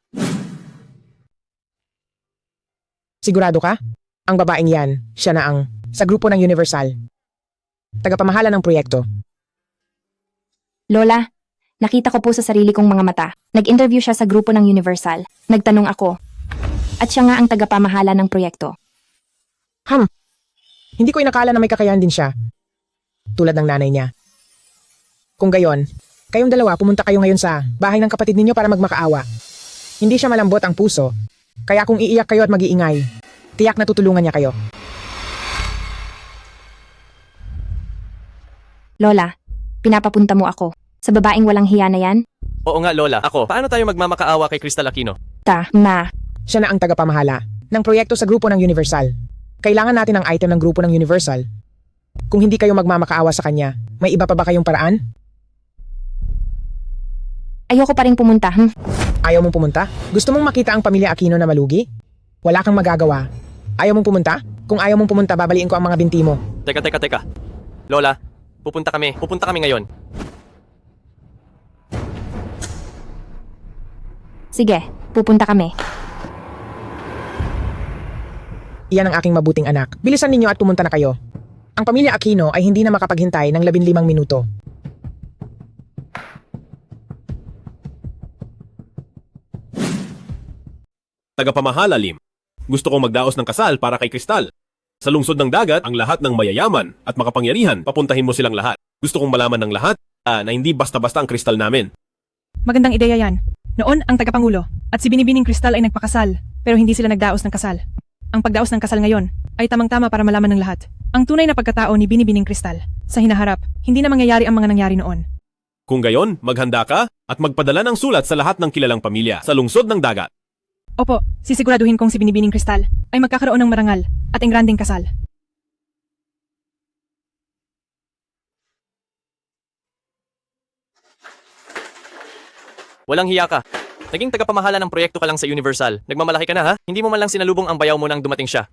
Sigurado ka? Ang babaeng yan, siya na ang sa grupo ng Universal. Tagapamahala ng proyekto. Lola, nakita ko po sa sarili kong mga mata. Nag-interview siya sa grupo ng Universal. Nagtanong ako. At siya nga ang tagapamahala ng proyekto. Hindi ko inakala na may kakayahan din siya. Tulad ng nanay niya. Kung gayon, kayong dalawa pumunta kayo ngayon sa bahay ng kapatid ninyo para magmakaawa. Hindi siya malambot ang puso. Kaya kung iiyak kayo at mag-iingay, tiyak na tutulungan niya kayo. Lola, pinapapunta mo ako. Sa babaeng walang hiya na yan? Oo nga, Lola. Ako, paano tayo magmamakaawa kay Crystal Aquino? Siya na ang tagapamahala ng proyekto sa grupo ng Universal. Kailangan natin ang item ng grupo ng Universal. Kung hindi kayo magmamakaawa sa kanya, may iba pa ba kayong paraan? Ayoko pa rin pumunta. Ayaw mong pumunta? Gusto mong makita ang pamilya Aquino na malugi? Wala kang magagawa. Ayaw mong pumunta? Kung ayaw mong pumunta, babaliin ko ang mga binti mo. Teka. Lola, pupunta kami ngayon. Sige, pupunta kami. Iyan ang aking mabuting anak. Bilisan ninyo at pumunta na kayo. Ang pamilya Aquino ay hindi na makapaghintay ng 15 minuto. Tagapamahala, Lim. Gusto kong magdaos ng kasal para kay Crystal. Sa lungsod ng dagat, ang lahat ng mayayaman at makapangyarihan, papuntahin mo silang lahat. Gusto kong malaman ng lahat na hindi basta-basta ang Crystal namin. Magandang ideya yan. Noon, ang tagapangulo at si Binibining Crystal ay nagpakasal, pero hindi sila nagdaos ng kasal. Ang pagdaos ng kasal ngayon ay tamang-tama para malaman ng lahat ang tunay na pagkatao ni Binibining Crystal. Sa hinaharap, hindi na mangyayari ang mga nangyari noon. Kung gayon, maghanda ka at magpadala ng sulat sa lahat ng kilalang pamilya sa lungsod ng dagat. Opo, sisiguraduhin kong si Binibining Crystal ay magkakaroon ng marangal at engrandeng kasal. Walang hiya ka. Naging tagapamahala ng proyekto ka lang sa Universal. Nagmamalaki ka na ha? Hindi mo man lang sinalubong ang bayaw mo nang dumating siya.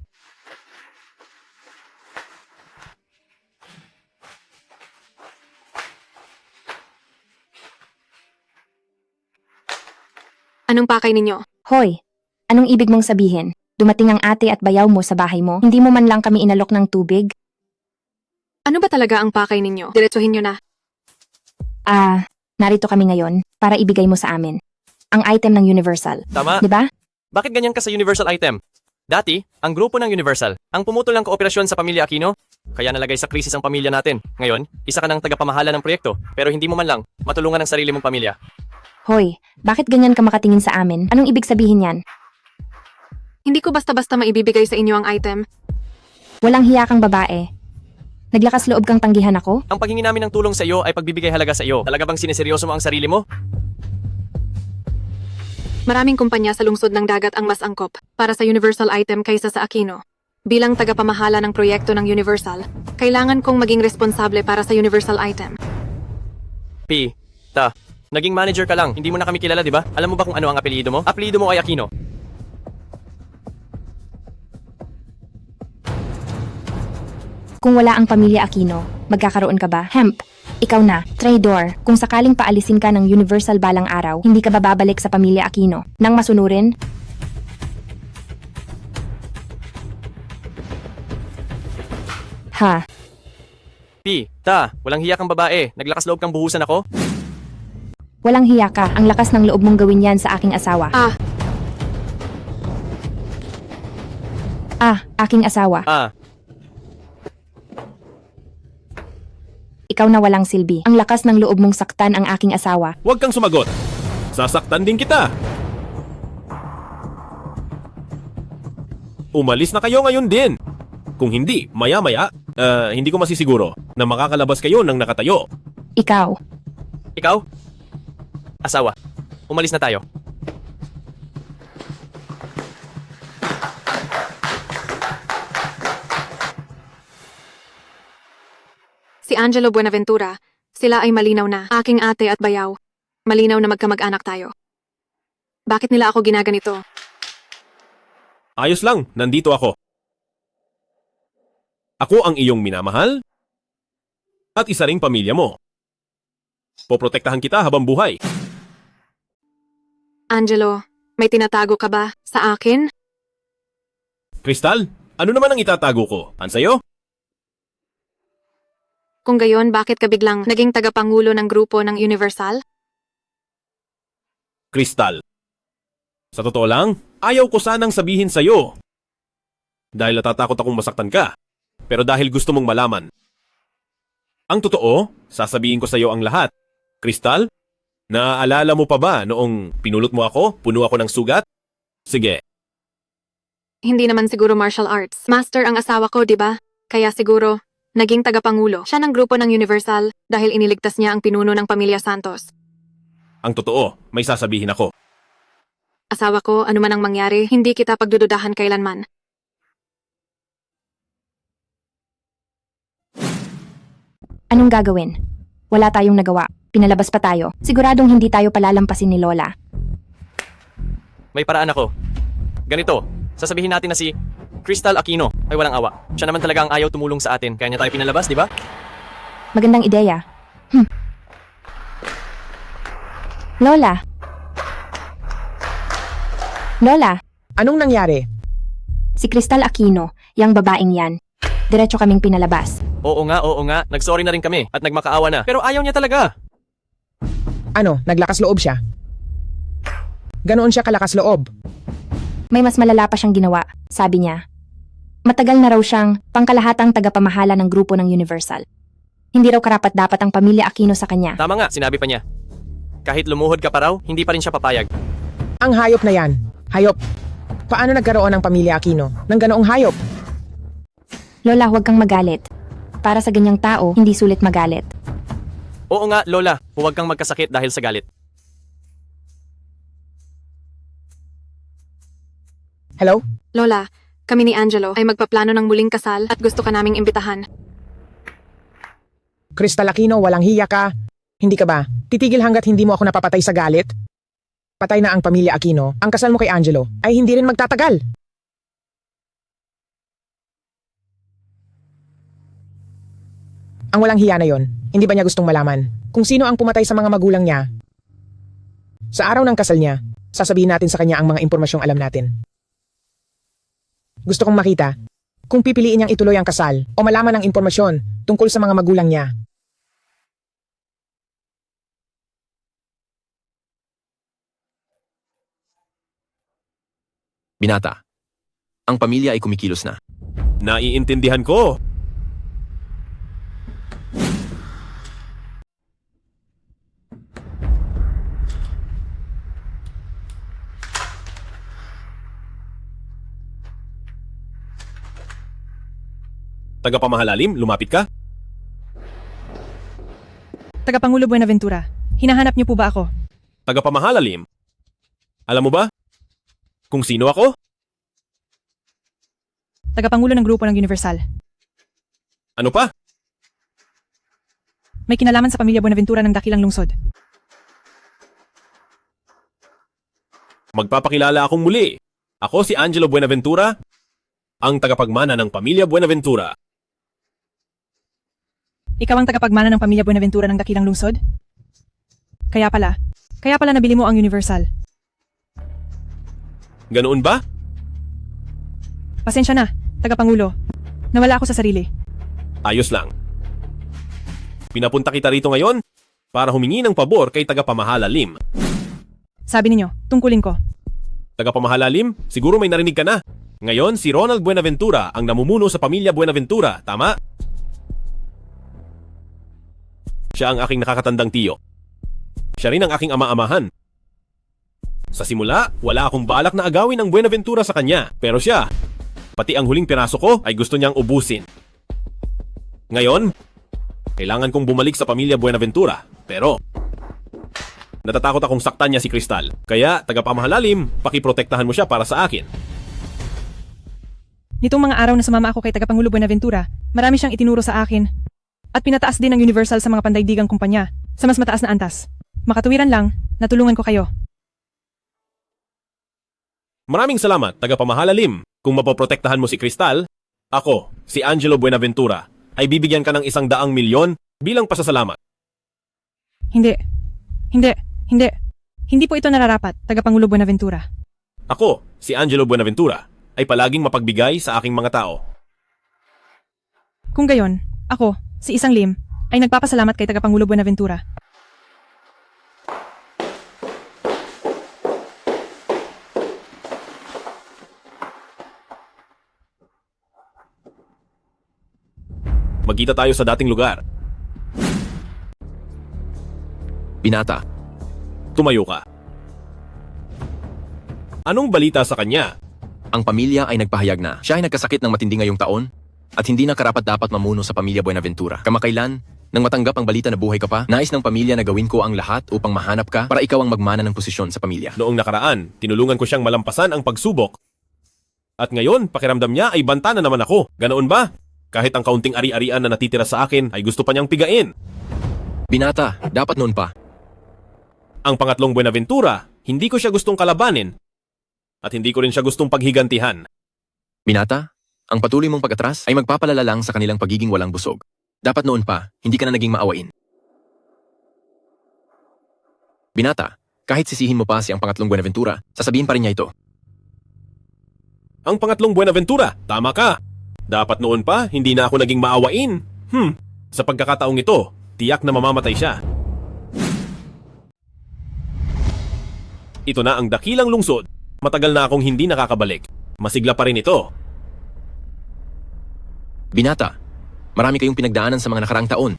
Anong pakay ninyo? Hoy, anong ibig mong sabihin? Dumating ang ate at bayaw mo sa bahay mo? Hindi mo man lang kami inalok ng tubig? Ano ba talaga ang pakay ninyo? Diretsuhin nyo na. Narito kami ngayon para ibigay mo sa amin ang item ng Universal. Tama. Di ba? Bakit ganyan ka sa Universal item? Dati, ang grupo ng Universal, ang pumutol ng kooperasyon sa pamilya Aquino, kaya nalagay sa krisis ang pamilya natin. Ngayon, isa ka ng tagapamahala ng proyekto, pero hindi mo man lang matulungan ang sarili mong pamilya. Hoy, bakit ganyan ka makatingin sa amin? Anong ibig sabihin yan? Hindi ko basta-basta maibibigay sa inyo ang item. Walang hiya kang babae. Naglakas loob kang tanggihan ako? Ang paghingi namin ng tulong sa iyo ay pagbibigay halaga sa iyo. Talaga bang sineseryoso mo ang sarili mo? Maraming kumpanya sa lungsod ng dagat ang mas angkop para sa Universal item kaysa sa Aquino. Bilang tagapamahala ng proyekto ng Universal, kailangan kong maging responsable para sa Universal item. Naging manager ka lang, hindi mo na kami kilala, di ba? Alam mo ba kung ano ang apelyido mo? Apelyido mo ay Aquino. Kung wala ang pamilya Aquino, magkakaroon ka ba? Hemp, ikaw na, traidor. Kung sakaling paalisin ka ng Universal balang araw, hindi ka ba babalik sa pamilya Aquino? Nang masunurin? Ha? Walang hiya kang babae. Naglakas loob kang buhusan ako? Walang hiya ka. Ang lakas ng loob mong gawin yan sa aking asawa. Aking asawa. Ikaw na walang silbi. Ang lakas ng loob mong saktan ang aking asawa. Huwag kang sumagot. Sasaktan din kita. Umalis na kayo ngayon din. Kung hindi, maya-maya, hindi ko masisiguro na makakalabas kayo ng nakatayo. Ikaw. Ikaw? Asawa, umalis na tayo. Si Angelo Buenaventura, sila ay malinaw na, aking ate at bayaw. Malinaw na magkamag-anak tayo. Bakit nila ako ginaganito? Ayos lang, nandito ako. Ako ang iyong minamahal at isa ring pamilya mo. Poprotektahan kita habang buhay. Angelo, may tinatago ka ba sa akin? Crystal, ano naman ang itatago ko? Ansayo? Kung gayon, bakit ka biglang naging tagapangulo ng grupo ng Universal? Crystal. Sa totoo lang, ayaw ko sanang sabihin sa'yo. Dahil natatakot akong masaktan ka. Pero dahil gusto mong malaman. Ang totoo, sasabihin ko sa'yo ang lahat. Crystal, naaalala mo pa ba noong pinulot mo ako, puno ako ng sugat? Sige. Hindi naman siguro martial arts. Master ang asawa ko, di ba? Kaya siguro, naging tagapangulo siya ng grupo ng Universal dahil iniligtas niya ang pinuno ng pamilya Santos. Ang totoo, may sasabihin ako. Asawa ko, ano man ang mangyari, hindi kita pagdududahan kailanman. Anong gagawin? Wala tayong nagawa. Pinalabas pa tayo. Siguradong hindi tayo palalampasin ni Lola. May paraan ako. Ganito, sasabihin natin na si Crystal Aquino ay walang awa. Siya naman talaga ang ayaw tumulong sa atin, kaya niya tayo pinalabas, di ba? Magandang ideya. Lola. Lola. Anong nangyari? Si Crystal Aquino, yang babaeng yan. Diretso kaming pinalabas. Oo nga. Nagsorry na rin kami at nagmakaawa na. Pero ayaw niya talaga. Ano, naglakas loob siya? Ganoon siya kalakas loob. May mas malala pa siyang ginawa, sabi niya. Matagal na raw siyang pangkalahatang tagapamahala ng grupo ng Universal. Hindi raw karapat-dapat ang pamilya Aquino sa kanya. Tama nga, sinabi pa niya. Kahit lumuhod ka pa raw, hindi pa rin siya papayag. Ang hayop na yan. Hayop. Paano nagkaroon ng pamilya Aquino ng ganoong hayop? Lola, huwag kang magalit. Para sa ganyang tao, hindi sulit magalit. Oo nga, Lola, huwag kang magkasakit dahil sa galit. Hello? Lola, kami ni Angelo ay magpaplano ng muling kasal at gusto ka naming imbitahan. Crystal Aquino, walang hiya ka. Hindi ka ba? Titigil hanggat hindi mo ako napapatay sa galit? Patay na ang pamilya Aquino. Ang kasal mo kay Angelo ay hindi rin magtatagal. Ang walang hiya na yon, hindi ba niya gustong malaman kung sino ang pumatay sa mga magulang niya? Sa araw ng kasal niya, Sasabihin natin sa kanya ang mga impormasyong alam natin. Gusto kong makita kung pipiliin niyang ituloy ang kasal o malaman ang impormasyon tungkol sa mga magulang niya. Binata, ang pamilya ay kumikilos na. Naiintindihan ko. Tagapamahalalim, lumapit ka? Tagapangulo Buenaventura, hinahanap niyo po ba ako? Tagapamahalalim. Alam mo ba kung sino ako? Tagapangulo ng grupo ng Universal. Ano pa? May kinalaman sa pamilya Buenaventura ng dakilang lungsod. Magpapakilala akong muli. Ako si Angelo Buenaventura, ang tagapagmana ng pamilya Buenaventura. Ikaw ang tagapagmana ng pamilya Buenaventura ng dakilang lungsod? Kaya pala nabili mo ang Universal. Ganoon ba? Pasensya na, tagapangulo. Nawala ako sa sarili. Ayos lang. Pinapunta kita rito ngayon para humingi ng pabor kay tagapamahalalim. Sabi ninyo, tungkulin ko. Tagapamahalalim, siguro may narinig ka na. Ngayon, si Ronald Buenaventura ang namumuno sa pamilya Buenaventura, tama? Siya ang aking nakakatandang tiyo. Siya rin ang aking ama-amahan. Sa simula, wala akong balak na agawin ang Buenaventura sa kanya. Pero siya, pati ang huling piraso ko ay gusto niyang ubusin. Ngayon, kailangan kong bumalik sa pamilya Buenaventura. Pero, natatakot akong saktan niya si Cristal. Kaya, tagapamahalalim, pakiprotektahan mo siya para sa akin. Nitong mga araw na sumama ako kay tagapangulo Buenaventura, marami siyang itinuro sa akin. At pinataas din ang Universal sa mga pandaigdigang kumpanya, sa mas mataas na antas. Makatuwiran lang, natulungan ko kayo. Maraming salamat, tagapamahalalim. Kung mapoprotektahan mo si Cristal, ako, si Angelo Buenaventura, ay bibigyan ka ng 100 milyon bilang pasasalamat. Hindi. Hindi po ito nararapat, tagapangulo Buenaventura. Ako, si Angelo Buenaventura, ay palaging mapagbigay sa aking mga tao. Kung gayon, ako, si Isang Lim, ay nagpapasalamat kay tagapangulo Buenaventura. Magkita tayo sa dating lugar. Binata, Tumayo ka. Anong balita sa kanya? ang pamilya ay nagpahayag na siya ay nagkasakit ng matindi ngayong taon at hindi na karapat-dapat mamuno sa pamilya Buenaventura. Kamakailan, nang matanggap ang balita na buhay ka pa, nais ng pamilya na gawin ko ang lahat upang mahanap ka para ikaw ang magmana ng posisyon sa pamilya. Noong nakaraan, tinulungan ko siyang malampasan ang pagsubok. At ngayon, pakiramdam niya ay banta na naman ako. Ganoon ba? Kahit ang kaunting ari-arian na natitira sa akin ay gusto pa niyang pigain. Binata, dapat noon pa. Ang pangatlong Buenaventura, hindi ko siya gustong kalabanin. At hindi ko rin siya gustong paghigantihan. Binata, ang patuloy mong pag-atras ay magpapalala lang sa kanilang pagiging walang busog. Dapat noon pa, hindi ka na naging maawain. Binata, kahit sisihin mo pa si ang pangatlong Buenaventura, sasabihin pa rin niya ito. Ang pangatlong Buenaventura, tama ka. Dapat noon pa, hindi na ako naging maawain. Sa pagkakataong ito, tiyak na mamamatay siya. Ito na ang dakilang lungsod. Matagal na akong hindi nakakabalik. Masigla pa rin ito. Binata, marami kayong pinagdaanan sa mga nakaraang taon.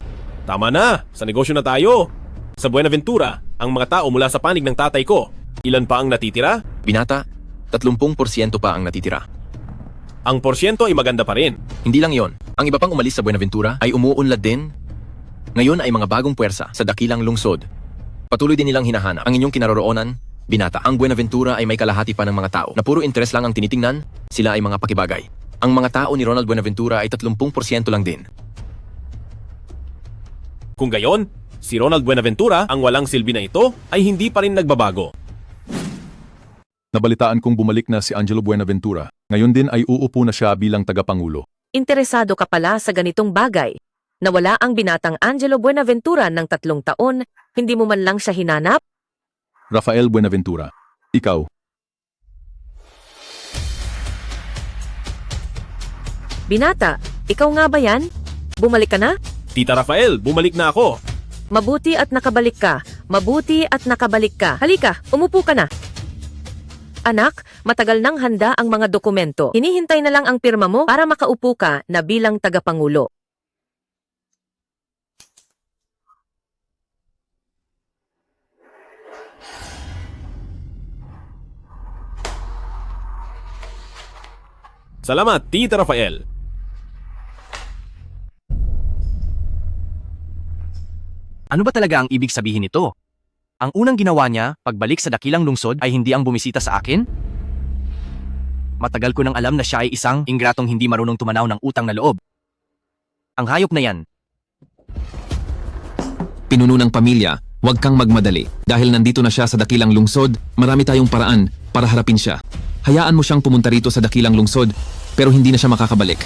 Tama na, sa negosyo na tayo. Sa Buenaventura, ang mga tao mula sa panig ng tatay ko. Ilan pa ang natitira? Binata, 30% pa ang natitira. Ang porsyento ay maganda pa rin. Hindi lang yon. Ang iba pang umalis sa Buenaventura ay umuunlad din. Ngayon ay mga bagong puwersa sa dakilang lungsod. Patuloy din nilang hinahanap ang inyong kinaroroonan. Binata, ang Buenaventura ay may kalahati pa ng mga tao na puro interes lang ang tinitingnan, sila ay mga pakibagay. Ang mga tao ni Ronald Buenaventura ay 30% lang din. Kung gayon, si Ronald Buenaventura, ang walang silbi na ito, ay hindi pa rin nagbabago. Nabalitaan kong bumalik na si Angelo Buenaventura. Ngayon din ay uupo na siya bilang tagapangulo. Interesado ka pala sa ganitong bagay. Nawala ang binatang Angelo Buenaventura ng 3 taon, hindi mo man lang siya hinanap? Rafael Buenaventura. Ikaw. Binata, ikaw nga ba yan? Bumalik ka na? Tita Rafael, bumalik na ako. Mabuti at nakabalik ka. Mabuti at nakabalik ka. Halika, umupo ka na. Anak, matagal nang handa ang mga dokumento. Hinihintay na lang ang pirma mo para makaupo ka na bilang tagapangulo. Salamat, Tita Rafael. Ano ba talaga ang ibig sabihin nito? Ang unang ginawa niya, pagbalik sa dakilang lungsod, ay hindi ang bumisita sa akin? Matagal ko nang alam na siya ay isang ingratong hindi marunong tumanaw ng utang na loob. Ang hayop na yan. Pinuno ng pamilya, huwag kang magmadali. Dahil nandito na siya sa dakilang lungsod, marami tayong paraan para harapin siya. Hayaan mo siyang pumunta rito sa dakilang lungsod, pero hindi na siya makakabalik.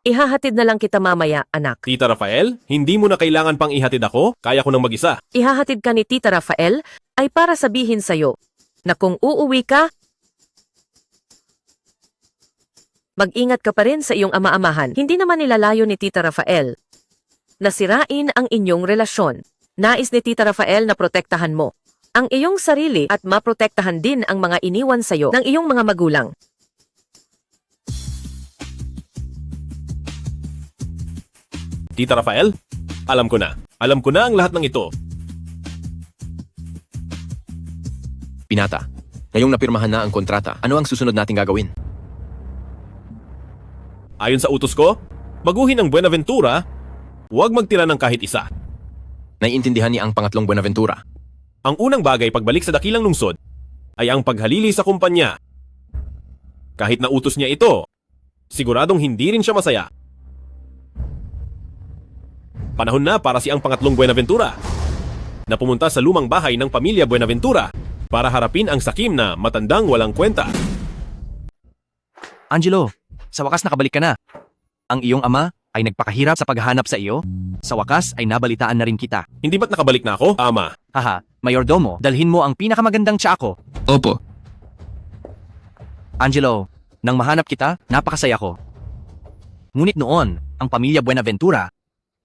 Ihahatid na lang kita mamaya, anak. Tita Rafael, hindi mo na kailangan pang ihatid ako. Kaya ko nang mag-isa. Ihahatid ka ni Tita Rafael ay para sabihin sa'yo na kung uuwi ka, mag-ingat ka pa rin sa iyong ama-amahan. Hindi naman nilalayo ni Tita Rafael na sirain ang inyong relasyon. Nais ni Tita Rafael na protektahan mo ang iyong sarili at maprotektahan din ang mga iniwan sa'yo ng iyong mga magulang. Tita Rafael, alam ko na. Alam ko na ang lahat ng ito. Binata, ngayong napirmahan na ang kontrata, ano ang susunod nating gagawin? Ayon sa utos ko, baguhin ang Buenaventura, huwag magtira ng kahit isa. Naiintindihan niya ang pangatlong Buenaventura. Ang unang bagay pagbalik sa dakilang lungsod ay ang paghalili sa kumpanya. Kahit na utos niya ito, siguradong hindi rin siya masaya. Panahon na para si ang pangatlong Buenaventura na pumunta sa lumang bahay ng pamilya Buenaventura para harapin ang sakim na matandang walang kwenta. Angelo, sa wakas nakabalik ka na. Ang iyong ama ay nagpakahirap sa paghahanap sa iyo. Sa wakas ay nabalitaan na rin kita. Hindi ba't nakabalik na ako, ama? Haha, mayordomo, dalhin mo ang pinakamagandang tsako. Opo. Angelo, nang mahanap kita, napakasaya ko. Ngunit noon, ang pamilya Buenaventura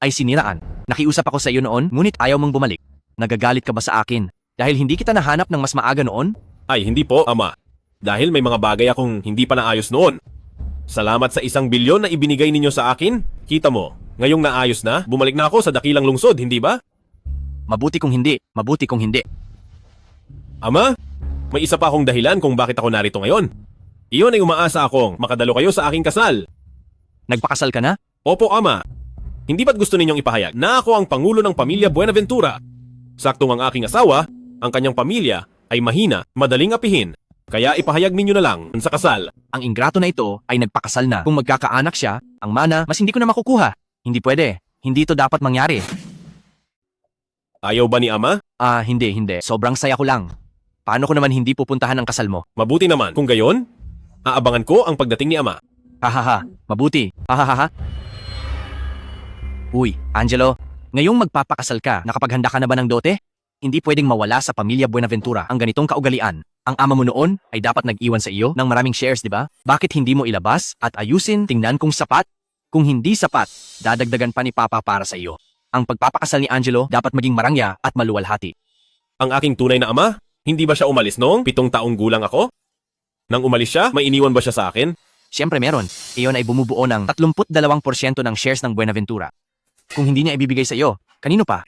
ay siniraan. Nakiusap ako sa iyo noon, ngunit ayaw mong bumalik. Nagagalit ka ba sa akin dahil hindi kita nahanap ng mas maaga noon? Ay, hindi po, ama. Dahil may mga bagay akong hindi pa naayos noon. Salamat sa 1 bilyon na ibinigay ninyo sa akin. Kita mo, ngayong naayos na, bumalik na ako sa dakilang lungsod, hindi ba? Mabuti kung hindi, mabuti kung hindi. Ama, may isa pa akong dahilan kung bakit ako narito ngayon. Iyon ay umaasa akong makadalo kayo sa aking kasal. Nagpakasal ka na? Opo, ama. Hindi ba't gusto ninyong ipahayag na ako ang pangulo ng pamilya Buenaventura? Saktong ang aking asawa, ang kanyang pamilya, ay mahina, madaling apihin. Kaya ipahayag ninyo na lang sa kasal. Ang ingrato na ito ay nagpakasal na. Kung magkakaanak siya, ang mana, mas hindi ko na makukuha. Hindi pwede. Hindi ito dapat mangyari. Ayaw ba ni ama? Hindi. Sobrang saya ko lang. Paano ko naman hindi pupuntahan ang kasal mo? Mabuti naman. Kung gayon, aabangan ko ang pagdating ni ama. Hahaha, mabuti. Hahaha. Uy, Angelo, ngayong magpapakasal ka, nakapaghanda ka na ba ng dote? Hindi pwedeng mawala sa pamilya Buenaventura ang ganitong kaugalian. Ang ama mo noon ay dapat nag-iwan sa iyo ng maraming shares, di ba? Bakit hindi mo ilabas at ayusin, tingnan kung sapat? Kung hindi sapat, dadagdagan pa ni Papa para sa iyo. Ang pagpapakasal ni Angelo dapat maging marangya at maluwalhati. Ang aking tunay na ama, hindi ba siya umalis noong 7 taong gulang ako? Nang umalis siya, may iniwan ba siya sa akin? Siyempre meron. Iyon ay bumubuo ng 32% ng shares ng Buenaventura. Kung hindi niya ibibigay sa iyo, kanino pa?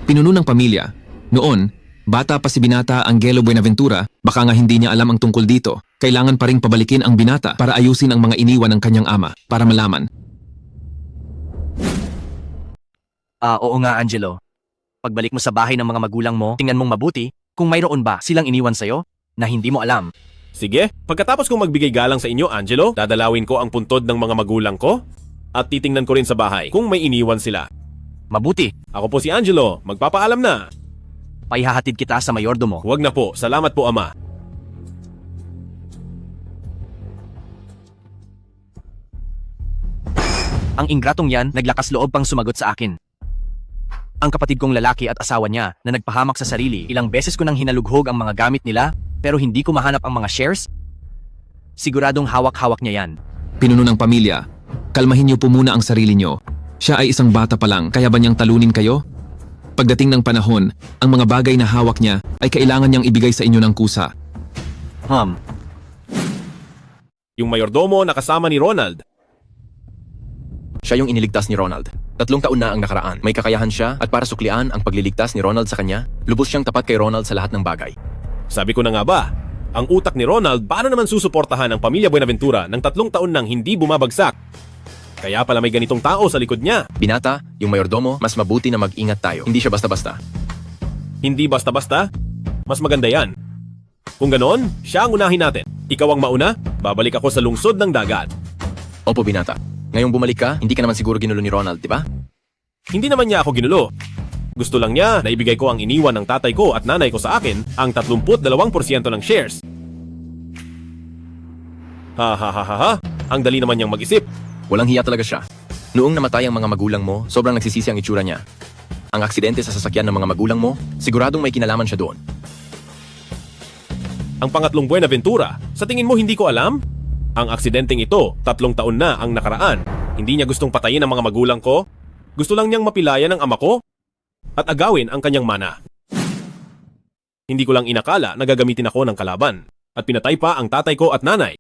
Pinuno ng pamilya. Noon, bata pa si Binata Angelo Buenaventura, baka nga hindi niya alam ang tungkol dito. Kailangan pa ring pabalikin ang binata para ayusin ang mga iniwan ng kanyang ama, para malaman. Oo nga, Angelo. Pagbalik mo sa bahay ng mga magulang mo, tingnan mong mabuti kung mayroon ba silang iniwan sa'yo na hindi mo alam. Sige, pagkatapos kong magbigay galang sa inyo, Angelo, dadalawin ko ang puntod ng mga magulang ko at titingnan ko rin sa bahay kung may iniwan sila. Mabuti. Ako po si Angelo, magpapaalam na. Paihahatid kita sa mayordomo. Huwag na po, salamat po ama. Ang ingratong yan, naglakas loob pang sumagot sa akin. ang kapatid kong lalaki at asawa niya na nagpahamak sa sarili. Ilang beses ko nang hinalughog ang mga gamit nila, pero hindi ko mahanap ang mga shares. Siguradong hawak-hawak niya yan. Pinuno ng pamilya, kalmahin niyo po muna ang sarili niyo. Siya ay isang bata pa lang, kaya ba niyang talunin kayo? Pagdating ng panahon, ang mga bagay na hawak niya ay kailangan niyang ibigay sa inyo ng kusa. Yung mayordomo na kasama ni Ronald. Siya yung iniligtas ni Ronald. 3 taon na ang nakaraan. May kakayahan siya at para suklian ang pagliligtas ni Ronald sa kanya, lubos siyang tapat kay Ronald sa lahat ng bagay. Sabi ko na nga ba, ang utak ni Ronald paano naman susuportahan ang pamilya Buenaventura ng 3 taon nang hindi bumabagsak? Kaya pala may ganitong tao sa likod niya. Binata, yung mayordomo, mas mabuti na mag-ingat tayo. Hindi siya basta-basta. Hindi basta-basta? Mas maganda yan. Kung ganon, siya ang unahin natin. Ikaw ang mauna, babalik ako sa lungsod ng dagat. Opo, Binata. Ngayong bumalik ka, hindi ka naman siguro ginulo ni Ronald, di ba? Hindi naman niya ako ginulo. Gusto lang niya na ibigay ko ang iniwan ng tatay ko at nanay ko sa akin, ang 32% ng shares. Ha. Ang dali naman niyang mag-isip. Walang hiya talaga siya. Noong namatay ang mga magulang mo, sobrang nagsisisi ang itsura niya. Ang aksidente sa sasakyan ng mga magulang mo, siguradong may kinalaman siya doon. Ang pangatlong Buenaventura, sa tingin mo hindi ko alam? Ang aksidenteng ito, 3 taon na ang nakaraan. Hindi niya gustong patayin ang mga magulang ko. Gusto lang niyang mapilayan ang ama ko at agawin ang kanyang mana. Hindi ko lang inakala na gagamitin ako ng kalaban at pinatay pa ang tatay ko at nanay.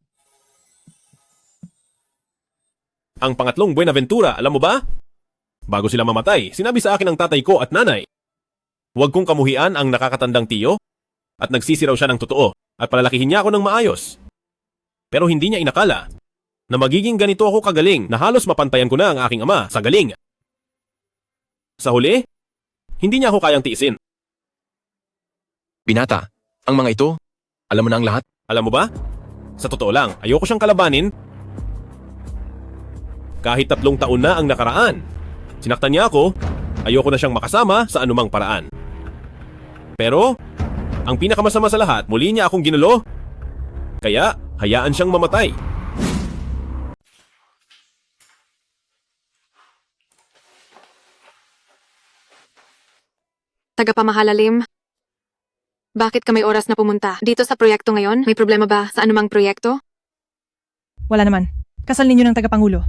Ang pangatlong Buenaventura, alam mo ba? Bago sila mamatay, sinabi sa akin ng tatay ko at nanay, huwag kong kamuhian ang nakakatandang tiyo at nagsisiraw siya ng totoo at palalakihin niya ako ng maayos. Pero hindi niya inakala na magiging ganito ako kagaling na halos mapantayan ko na ang aking ama sa galing. Sa huli, hindi niya ako kayang tiisin. Binata, ang mga ito, alam mo na ang lahat? Alam mo ba? Sa totoo lang, ayoko siyang kalabanin. Kahit 3 taon na ang nakaraan, sinaktan niya ako, ayoko na siyang makasama sa anumang paraan. Pero, ang pinakamasama sa lahat, muli niya akong ginulo. Kaya, hayaan siyang mamatay. Tagapamahalalim, bakit ka may oras na pumunta? Dito sa proyekto ngayon, may problema ba sa anumang proyekto? Wala naman. Kasal ninyo ng tagapangulo.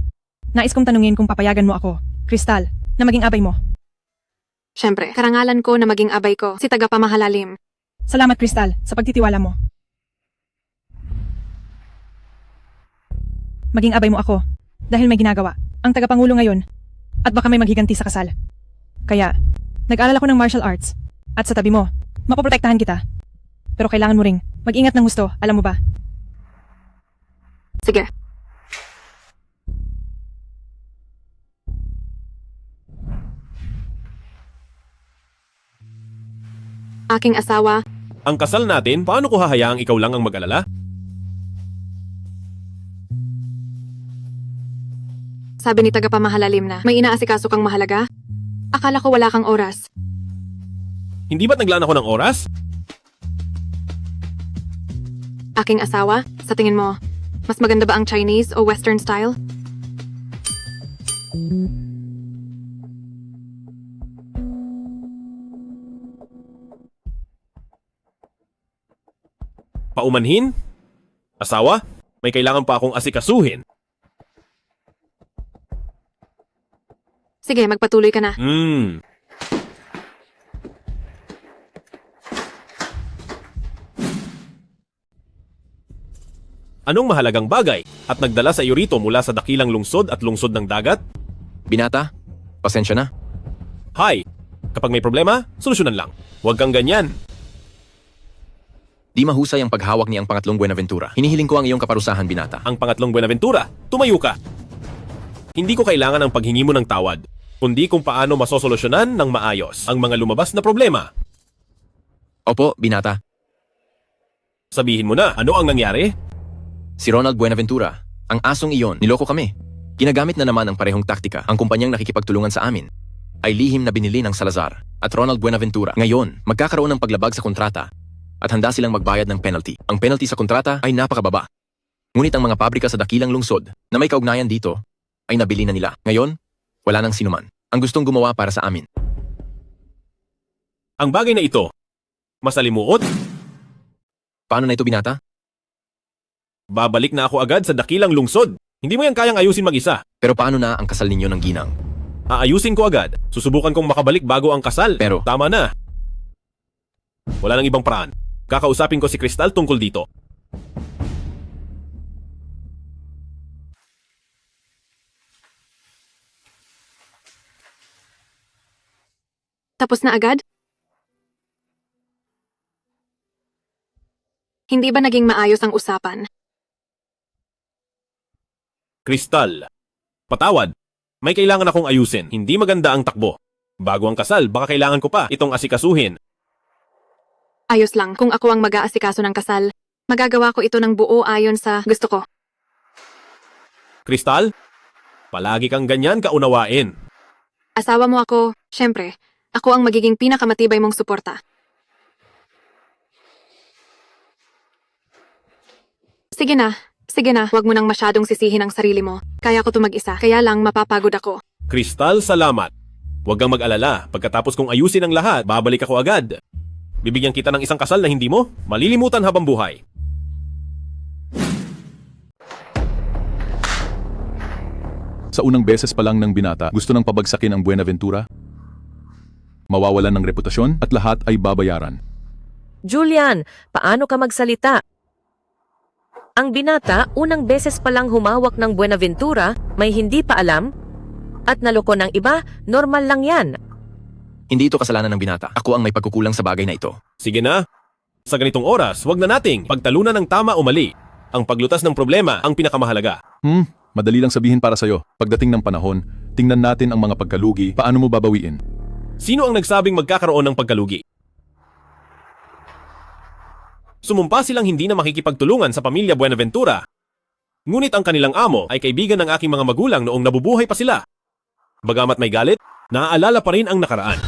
Nais kong tanungin kung papayagan mo ako, Crystal, na maging abay mo. Siyempre, karangalan ko na maging abay ko, si tagapamahalalim. Salamat, Crystal, sa pagtitiwala mo. Maging abay mo ako, dahil may ginagawa, ang tagapangulo ngayon, at baka may maghiganti sa kasal. Kaya, nag-aral ako ng martial arts, at sa tabi mo, mapoprotektahan kita. Pero kailangan mo ring mag-ingat ng gusto, alam mo ba? Sige. Aking asawa, Ang kasal natin, paano ko hahayaang ikaw lang ang mag-alala? sabi ni tagapamahalalim na may inaasikaso kang mahalaga? Akala ko wala kang oras. Hindi ba't naglaan ako ng oras? Aking asawa, sa tingin mo, mas maganda ba ang Chinese o Western style? Paumanhin? Asawa? May kailangan pa akong asikasuhin. Sige, magpatuloy ka na. Anong mahalagang bagay at nagdala sa iyo rito mula sa dakilang lungsod at lungsod ng dagat? Binata, pasensya na. Hi, kapag may problema, solusyonan lang. Huwag kang ganyan. Di mahusay ang paghawak ni ang pangatlong Buenaventura. Hinihiling ko ang iyong kaparusahan, Binata. Ang pangatlong Buenaventura, tumayo ka. Hindi ko kailangan ang paghingi mo ng tawad, kundi kung paano masosolusyonan ng maayos ang mga lumabas na problema. Opo, Binata. Sabihin mo na, ano ang nangyari? Si Ronald Buenaventura, ang asong iyon, niloko kami. Ginagamit na naman ang parehong taktika ang kumpanyang nakikipagtulungan sa amin. Ay lihim na binili ng Salazar at Ronald Buenaventura. Ngayon, magkakaroon ng paglabag sa kontrata at handa silang magbayad ng penalty. Ang penalty sa kontrata ay napakababa. Ngunit ang mga pabrika sa dakilang lungsod na may kaugnayan dito ay nabili na nila. Ngayon, wala nang sinuman ang gustong gumawa para sa amin. Ang bagay na ito, masalimuot, Paano na ito, binata? babalik na ako agad sa dakilang lungsod. Hindi mo yan kayang ayusin mag-isa. Pero paano na ang kasal ninyo ng ginang? Aayusin ko agad. Susubukan kong makabalik bago ang kasal. Pero, tama na. Wala nang ibang paraan. Kakausapin ko si Crystal tungkol dito. Tapos na agad? Hindi ba naging maayos ang usapan? Crystal, patawad. May kailangan akong ayusin. Hindi maganda ang takbo. Bago ang kasal, baka kailangan ko pa itong asikasuhin. Ayos lang, kung ako ang mag-aasikaso ng kasal, magagawa ko ito ng buo ayon sa gusto ko. Crystal, palagi kang ganyan kaunawain. Asawa mo ako, syempre, ako ang magiging pinakamatibay mong suporta. Sige na, huwag mo nang masyadong sisihin ang sarili mo. Kaya ko ito mag-isa, kaya lang mapapagod ako. Crystal, salamat. Huwag kang mag-alala. Pagkatapos kong ayusin ang lahat, babalik ako agad. Bibigyan kita ng isang kasal na hindi mo malilimutan habang buhay. Sa unang beses pa lang ng binata, gusto nang pabagsakin ang Buenaventura? Mawawalan ng reputasyon at lahat ay babayaran. Julian, paano ka magsalita? Ang binata, unang beses pa lang humawak ng Buenaventura, may hindi pa alam, at naloko ng iba, normal lang yan. Hindi ito kasalanan ng binata. Ako ang may pagkukulang sa bagay na ito. Sige na. Sa ganitong oras, wag na nating pagtalunan ng tama o mali. Ang paglutas ng problema ang pinakamahalaga. Madali lang sabihin para sa'yo. Pagdating ng panahon, tingnan natin ang mga pagkalugi, paano mo babawiin? Sino ang nagsabing magkakaroon ng pagkalugi? Sumumpa silang hindi na makikipagtulungan sa pamilya Buenaventura. Ngunit ang kanilang amo ay kaibigan ng aking mga magulang noong nabubuhay pa sila. Bagamat may galit, naaalala pa rin ang nakaraan.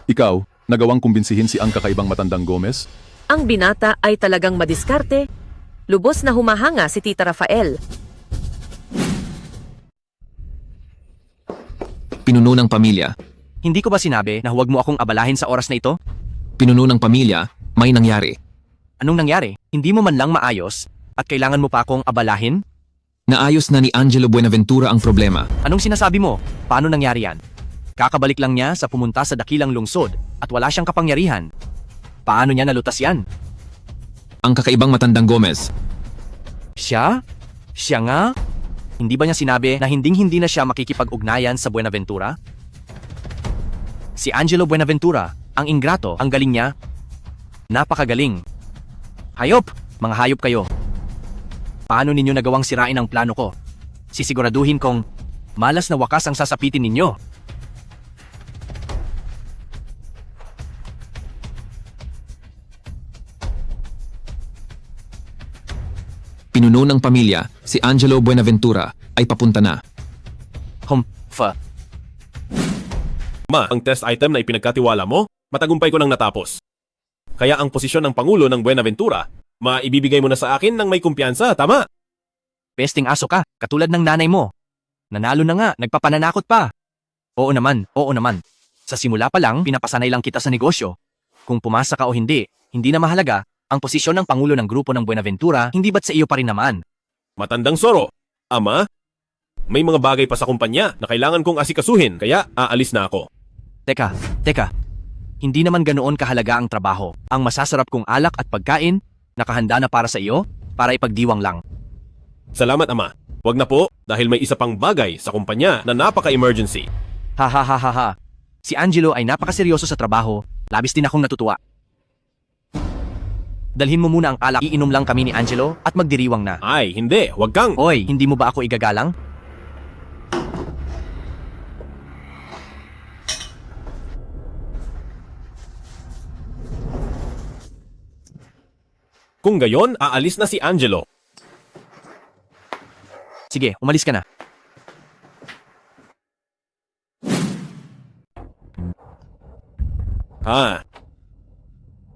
Ikaw, nagawang kumbinsihin si ang kakaibang matandang Gomez? Ang binata ay talagang madiskarte. Lubos na humahanga si Tita Rafael. Pinuno ng pamilya. Hindi ko ba sinabi na huwag mo akong abalahin sa oras na ito? Pinuno ng pamilya, may nangyari. Anong nangyari? Hindi mo man lang maayos at kailangan mo pa akong abalahin? Naayos na ni Angelo Buenaventura ang problema. Anong sinasabi mo? Paano nangyari yan? Kakabalik lang niya sa pumunta sa dakilang lungsod at wala siyang kapangyarihan. Paano niya nalutas yan? Ang kakaibang matandang Gomez. Siya? Siya nga? Hindi ba niya sinabi na hinding-hindi na siya makikipag-ugnayan sa Buenaventura? Si Angelo Buenaventura, ang ingrato, ang galing niya. Napakagaling. Hayop! Mga hayop kayo. Paano ninyo nagawang sirain ang plano ko? Sisiguraduhin kong malas na wakas ang sasapitin ninyo. Pinuno ng pamilya, si Angelo Buenaventura, ay papunta na. Ma, ang test item na ipinagkatiwala mo, matagumpay ko nang natapos. Kaya ang posisyon ng Pangulo ng Buenaventura, maibibigay mo na sa akin ng may kumpiyansa, tama? Pesting aso ka, katulad ng nanay mo. Nanalo na nga, nagpapananakot pa. Oo naman, oo naman. Sa simula pa lang, pinapasanay lang kita sa negosyo. Kung pumasa ka o hindi na mahalaga. Ang posisyon ng Pangulo ng grupo ng Buenaventura, hindi ba't sa iyo pa rin naman? Matandang Soro, Ama, may mga bagay pa sa kumpanya na kailangan kong asikasuhin, kaya aalis na ako. Teka. Hindi naman ganoon kahalaga ang trabaho. Ang masasarap kong alak at pagkain, nakahanda na para sa iyo, para ipagdiwang lang. Salamat, Ama. Wag na po, dahil may isa pang bagay sa kumpanya na napaka-emergency. Ha. Si Angelo ay napakaseryoso sa trabaho, labis din akong natutuwa. Dalhin mo muna ang alak, iinom lang kami ni Angelo at magdiriwang na. Ay, hindi, wag kang... Oy, hindi mo ba ako igagalang? Kung gayon, aalis na si Angelo. Sige, umalis ka na.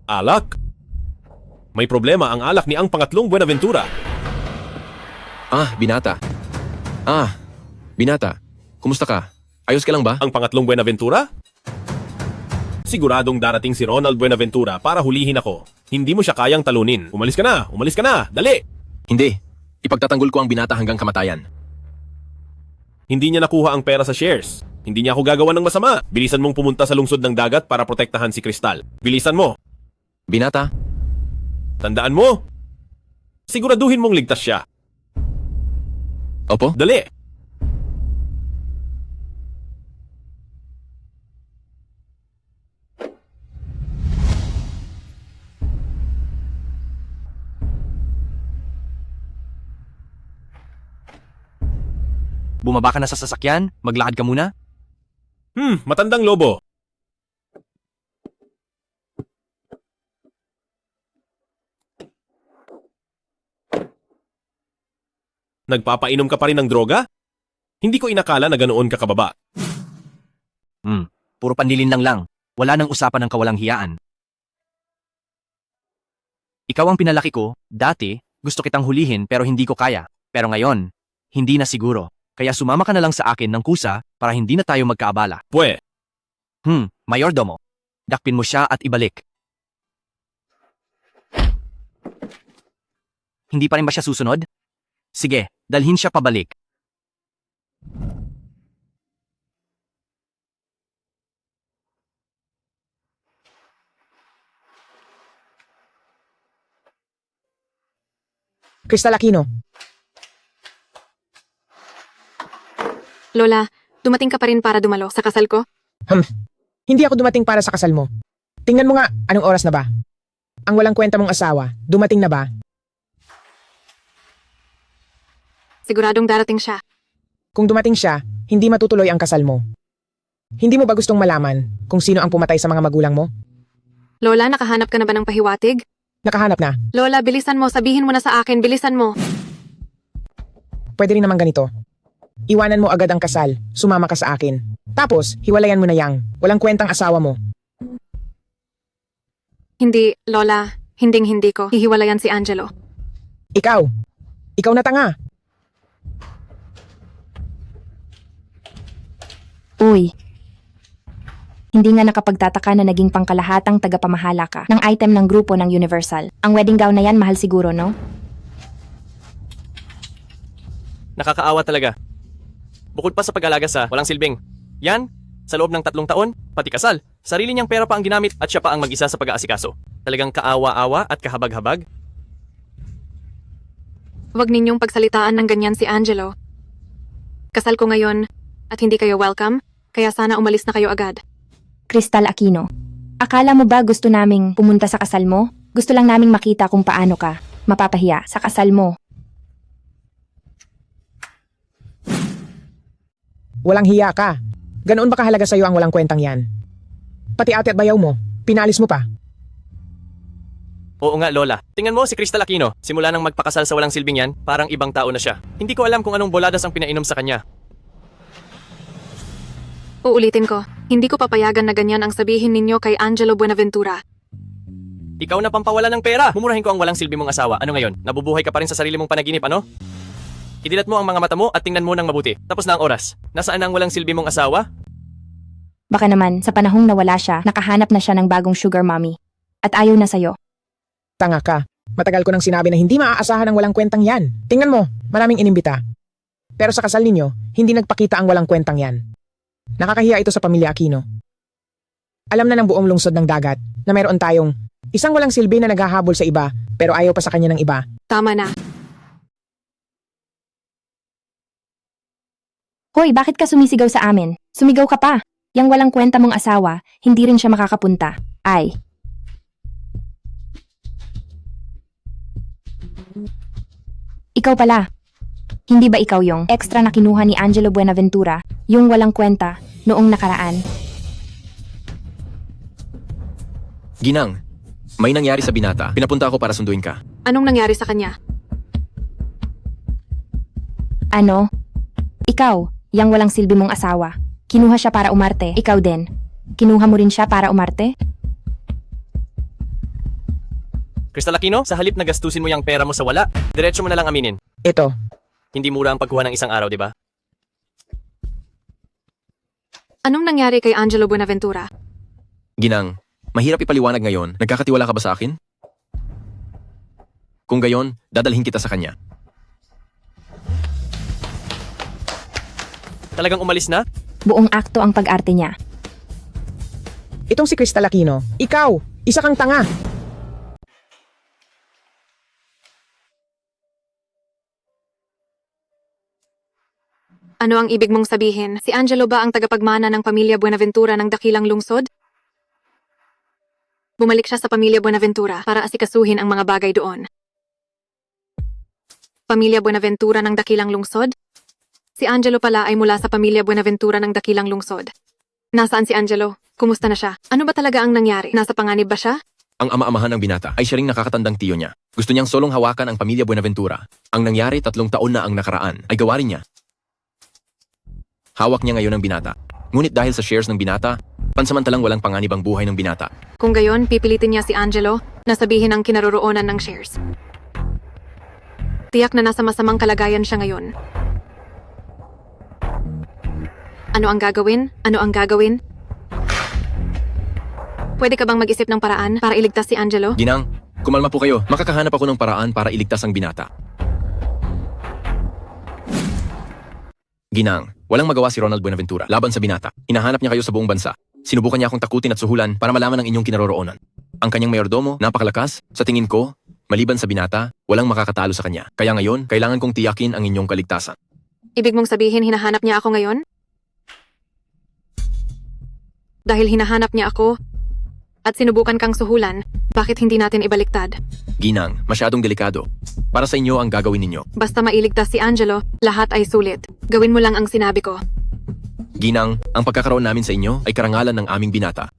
Alak? May problema ang alak ni ang pangatlong Buenaventura. Binata. Binata. Kumusta ka? Ayos ka lang ba? Ang pangatlong Buenaventura? Siguradong darating si Ronald Buenaventura para hulihin ako. Hindi mo siya kayang talunin. Umalis ka na! Umalis ka na! Dali! Hindi. Ipagtatanggol ko ang binata hanggang kamatayan. Hindi niya nakuha ang pera sa shares. Hindi niya ako gagawa ng masama. Bilisan mong pumunta sa lungsod ng dagat para protektahan si Kristal. Bilisan mo! Binata, Tandaan mo! Siguraduhin mong ligtas siya. opo? Dali! Bumaba ka na sa sasakyan, maglakad ka muna. Matandang lobo. Nagpapainom ka pa rin ng droga? Hindi ko inakala na ganoon ka kababa. Puro panlilin lang. Wala nang usapan ng kawalang hiyaan. Ikaw ang pinalaki ko, dati, gusto kitang hulihin pero hindi ko kaya. Pero ngayon, hindi na siguro. Kaya sumama ka na lang sa akin ng kusa para hindi na tayo magkaabala. Pwe. Mayordomo. Dakpin mo siya at ibalik. Hindi pa rin ba siya susunod? Sige, dalhin siya pabalik. Kristal Aquino, Lola, dumating ka pa rin para dumalo sa kasal ko? hindi ako dumating para sa kasal mo. Tingnan mo nga, anong oras na ba? Ang walang kwenta mong asawa, dumating na ba? Siguradong darating siya. Kung dumating siya, hindi matutuloy ang kasal mo. Hindi mo ba gustong malaman kung sino ang pumatay sa mga magulang mo? Lola, nakahanap ka na ba ng pahiwatig? Nakahanap na. Lola, bilisan mo. Sabihin mo na sa akin. Bilisan mo. Pwede rin naman ganito. Iwanan mo agad ang kasal, sumama ka sa akin. Tapos, hiwalayan mo na yang. Walang kwentang asawa mo. Hindi, Lola. Hinding-hindi ko. Hihiwalayan si Angelo. Ikaw. Ikaw na tanga. Uy. Hindi nga nakapagtataka na naging pangkalahatang tagapamahala ka ng item ng grupo ng Universal. Ang wedding gown na yan, mahal siguro, no? Nakakaawa talaga. Bukod pa sa pag-alaga sa walang silbing. Yan, sa loob ng 3 taon, pati kasal. Sarili niyang pera pa ang ginamit at siya pa ang mag-isa sa pag-aasikaso. Talagang kaawa-awa at kahabag-habag. Huwag ninyong pagsalitaan ng ganyan si Angelo. Kasal ko ngayon at hindi kayo welcome, kaya sana umalis na kayo agad. Kristal Aquino, akala mo ba gusto naming pumunta sa kasal mo? Gusto lang naming makita kung paano ka mapapahiya sa kasal mo. Walang hiya ka. Ganoon ba kahalaga sa'yo ang walang kwentang yan? Pati ate at bayaw mo, pinalis mo pa. Oo nga, Lola. Tingnan mo si Kristal Aquino. Simula nang magpakasal sa walang silbing yan, parang ibang tao na siya. Hindi ko alam kung anong boladas ang pinainom sa kanya. Uulitin ko, hindi ko papayagan na ganyan ang sabihin ninyo kay Angelo Buenaventura. Ikaw na pampawala ng pera. Mumurahin ko ang walang silbi mong asawa. Ano ngayon? Nabubuhay ka pa rin sa sarili mong panaginip, ano? Idilat mo ang mga mata mo at tingnan mo ng mabuti. Tapos na ang oras. Nasaan ang walang silbi mong asawa? Baka naman, sa panahong nawala siya, nakahanap na siya ng bagong sugar mommy. At ayaw na sa'yo. Tanga ka. Matagal ko nang sinabi na hindi maaasahan ang walang kwentang yan. Tingnan mo, maraming inimbita. Pero sa kasal ninyo, hindi nagpakita ang walang kwentang yan. Nakakahiya ito sa pamilya Aquino. Alam na ng buong lungsod ng dagat na meron tayong isang walang silbi na naghahabol sa iba pero ayaw pa sa kanya ng iba. Tama na. Hoy, bakit ka sumisigaw sa amin? Sumigaw ka pa. Yang walang kwenta mong asawa, hindi rin siya makakapunta. Ay. Ikaw pala. Hindi ba ikaw yung extra na kinuha ni Angelo Buenaventura, yung walang kwenta, noong nakaraan? Ginang, may nangyari sa binata. Pinapunta ako para sunduin ka. Anong nangyari sa kanya? Ano? Ikaw, yang walang silbi mong asawa. Kinuha siya para umarte. Ikaw din. Kinuha mo rin siya para umarte? Kristal Aquino, sa halip na gastusin mo yung pera mo sa wala, diretso mo na lang aminin. Ito. Hindi mura ang pagkuha ng isang araw, di ba? Anong nangyari kay Angelo Buenaventura? Ginang, mahirap ipaliwanag ngayon. Nagkakatiwala ka ba sa akin? Kung gayon, dadalhin kita sa kanya. Talagang umalis na? Buong akto ang pag-arte niya. Itong si Crystal Aquino. Ikaw! Isa kang tanga! Ano ang ibig mong sabihin? Si Angelo ba ang tagapagmana ng pamilya Buenaventura ng dakilang lungsod? Bumalik siya sa pamilya Buenaventura para asikasuhin ang mga bagay doon. Pamilya Buenaventura ng dakilang lungsod? Si Angelo pala ay mula sa pamilya Buenaventura ng dakilang lungsod. Nasaan si Angelo? Kumusta na siya? Ano ba talaga ang nangyari? Nasa panganib ba siya? Ang ama-amahan ng binata ay siya ring nakakatandang tiyo niya. Gusto niyang solong hawakan ang pamilya Buenaventura. Ang nangyari 3 taon na ang nakaraan ay gawa rin niya. Hawak niya ngayon ang binata. Ngunit dahil sa shares ng binata, pansamantalang walang panganib ang buhay ng binata. Kung gayon, pipilitin niya si Angelo na sabihin ang kinaroroonan ng shares. Tiyak na nasa masamang kalagayan siya ngayon. Ano ang gagawin? Ano ang gagawin? Pwede ka bang mag-isip ng paraan para iligtas si Angelo? Ginang, kumalma po kayo. Makakahanap ako ng paraan para iligtas ang binata. Ginang, walang magawa si Ronald Buenaventura laban sa binata. Hinahanap niya kayo sa buong bansa. Sinubukan niya akong takutin at suhulan para malaman ang inyong kinaroroonan. Ang kanyang mayordomo, napakalakas. Sa tingin ko, maliban sa binata, walang makakatalo sa kanya. Kaya ngayon, kailangan kong tiyakin ang inyong kaligtasan. Ibig mong sabihin hinahanap niya ako ngayon? Dahil hinahanap niya ako at sinubukan kang suhulan, bakit hindi natin ibaliktad? Ginang, masyadong delikado. Para sa inyo ang gagawin ninyo. Basta mailigtas si Angelo, lahat ay sulit. Gawin mo lang ang sinabi ko. Ginang, ang pagkakaroon namin sa inyo ay karangalan ng aming binata.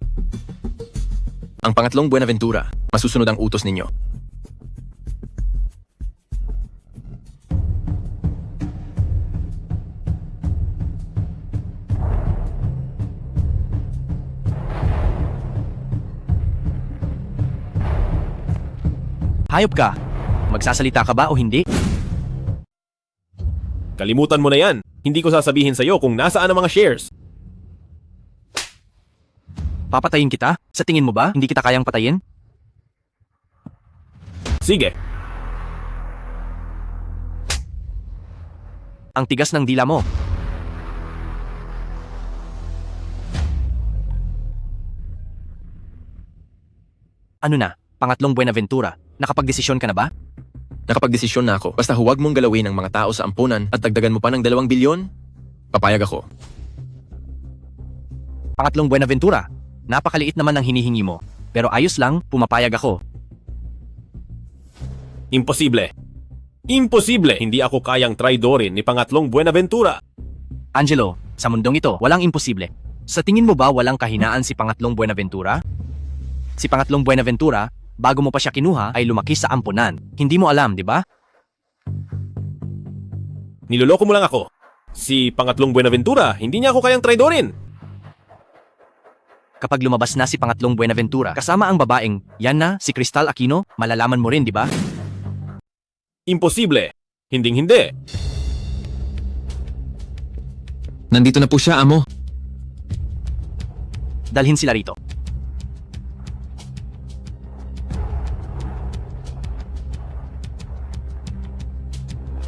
Ang pangatlong Buenaventura, masusunod ang utos ninyo. Hayop ka. Magsasalita ka ba o hindi? Kalimutan mo na yan. Hindi ko sasabihin sa'yo kung nasaan ang mga shares. Papatayin kita? Sa tingin mo ba, hindi kita kayang patayin? Sige. Ang tigas ng dila mo. Ano na? Pangatlong Buenaventura. Nakapagdesisyon ka na ba? Nakapagdesisyon na ako. Basta huwag mong galawin ang mga tao sa ampunan at dagdagan mo pa ng 2 bilyon, papayag ako. Pangatlong Buenaventura. Napakaliit naman ng hinihingi mo. Pero ayos lang, pumapayag ako. Imposible. Imposible! Hindi ako kayang traidorin ni pangatlong Buenaventura. Angelo, sa mundong ito, walang imposible. Sa tingin mo ba walang kahinaan si pangatlong Buenaventura? Si pangatlong Buenaventura, bago mo pa siya kinuha, ay lumaki sa ampunan. Hindi mo alam, di ba? Niloloko mo lang ako. Si pangatlong Buenaventura, hindi niya ako kayang traidorin. Kapag lumabas na si pangatlong Buenaventura, kasama ang babaeng, yan na, si Crystal Aquino, malalaman mo rin, di ba? Imposible. Hinding-hindi. Nandito na po siya, amo. Dalhin sila rito.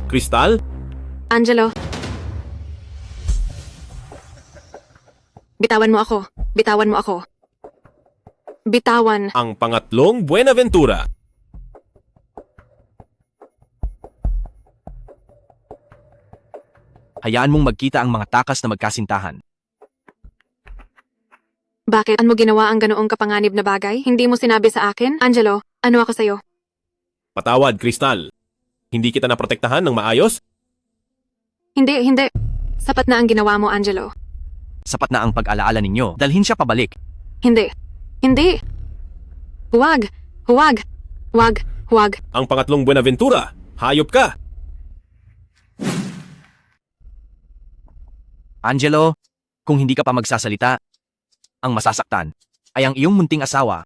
Crystal? Angelo. Bitawan mo ako. Bitawan mo ako. Bitawan. Ang pangatlong Buenaventura. Hayaan mong magkita ang mga takas na magkasintahan. Bakit? Ano mo ginawa ang ganoong kapanganib na bagay? Hindi mo sinabi sa akin? Angelo, ano ako sa'yo? Patawad, Crystal. Hindi kita naprotektahan ng maayos? Hindi. Sapat na ang ginawa mo, Angelo. Sapat na ang pag-alaala ninyo. Dalhin siya pabalik. Hindi. Huwag. Ang pangatlong Buenaventura, hayop ka. Angelo, kung hindi ka pa magsasalita, ang masasaktan ay ang iyong munting asawa.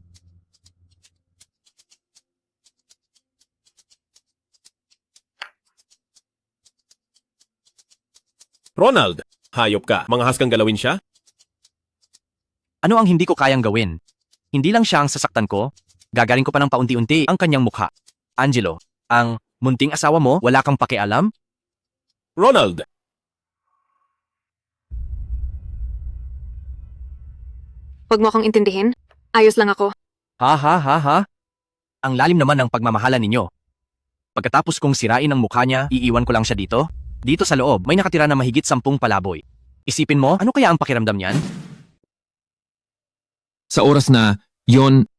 Ronald, hayop ka. Manghahas kang galawin siya? Ano ang hindi ko kayang gawin? Hindi lang siya ang sasaktan ko, gagaling ko pa ng paunti-unti ang kanyang mukha. Angelo, ang munting asawa mo, wala kang pakialam? Ronald! Huwag mo akong intindihin. Ayos lang ako. Ha ha ha ha? Ang lalim naman ng pagmamahalan ninyo. Pagkatapos kong sirain ang mukha niya, iiwan ko lang siya dito? Dito sa loob, may nakatira na mahigit 10 palaboy. Isipin mo, ano kaya ang pakiramdam niyan? Sa oras na yon,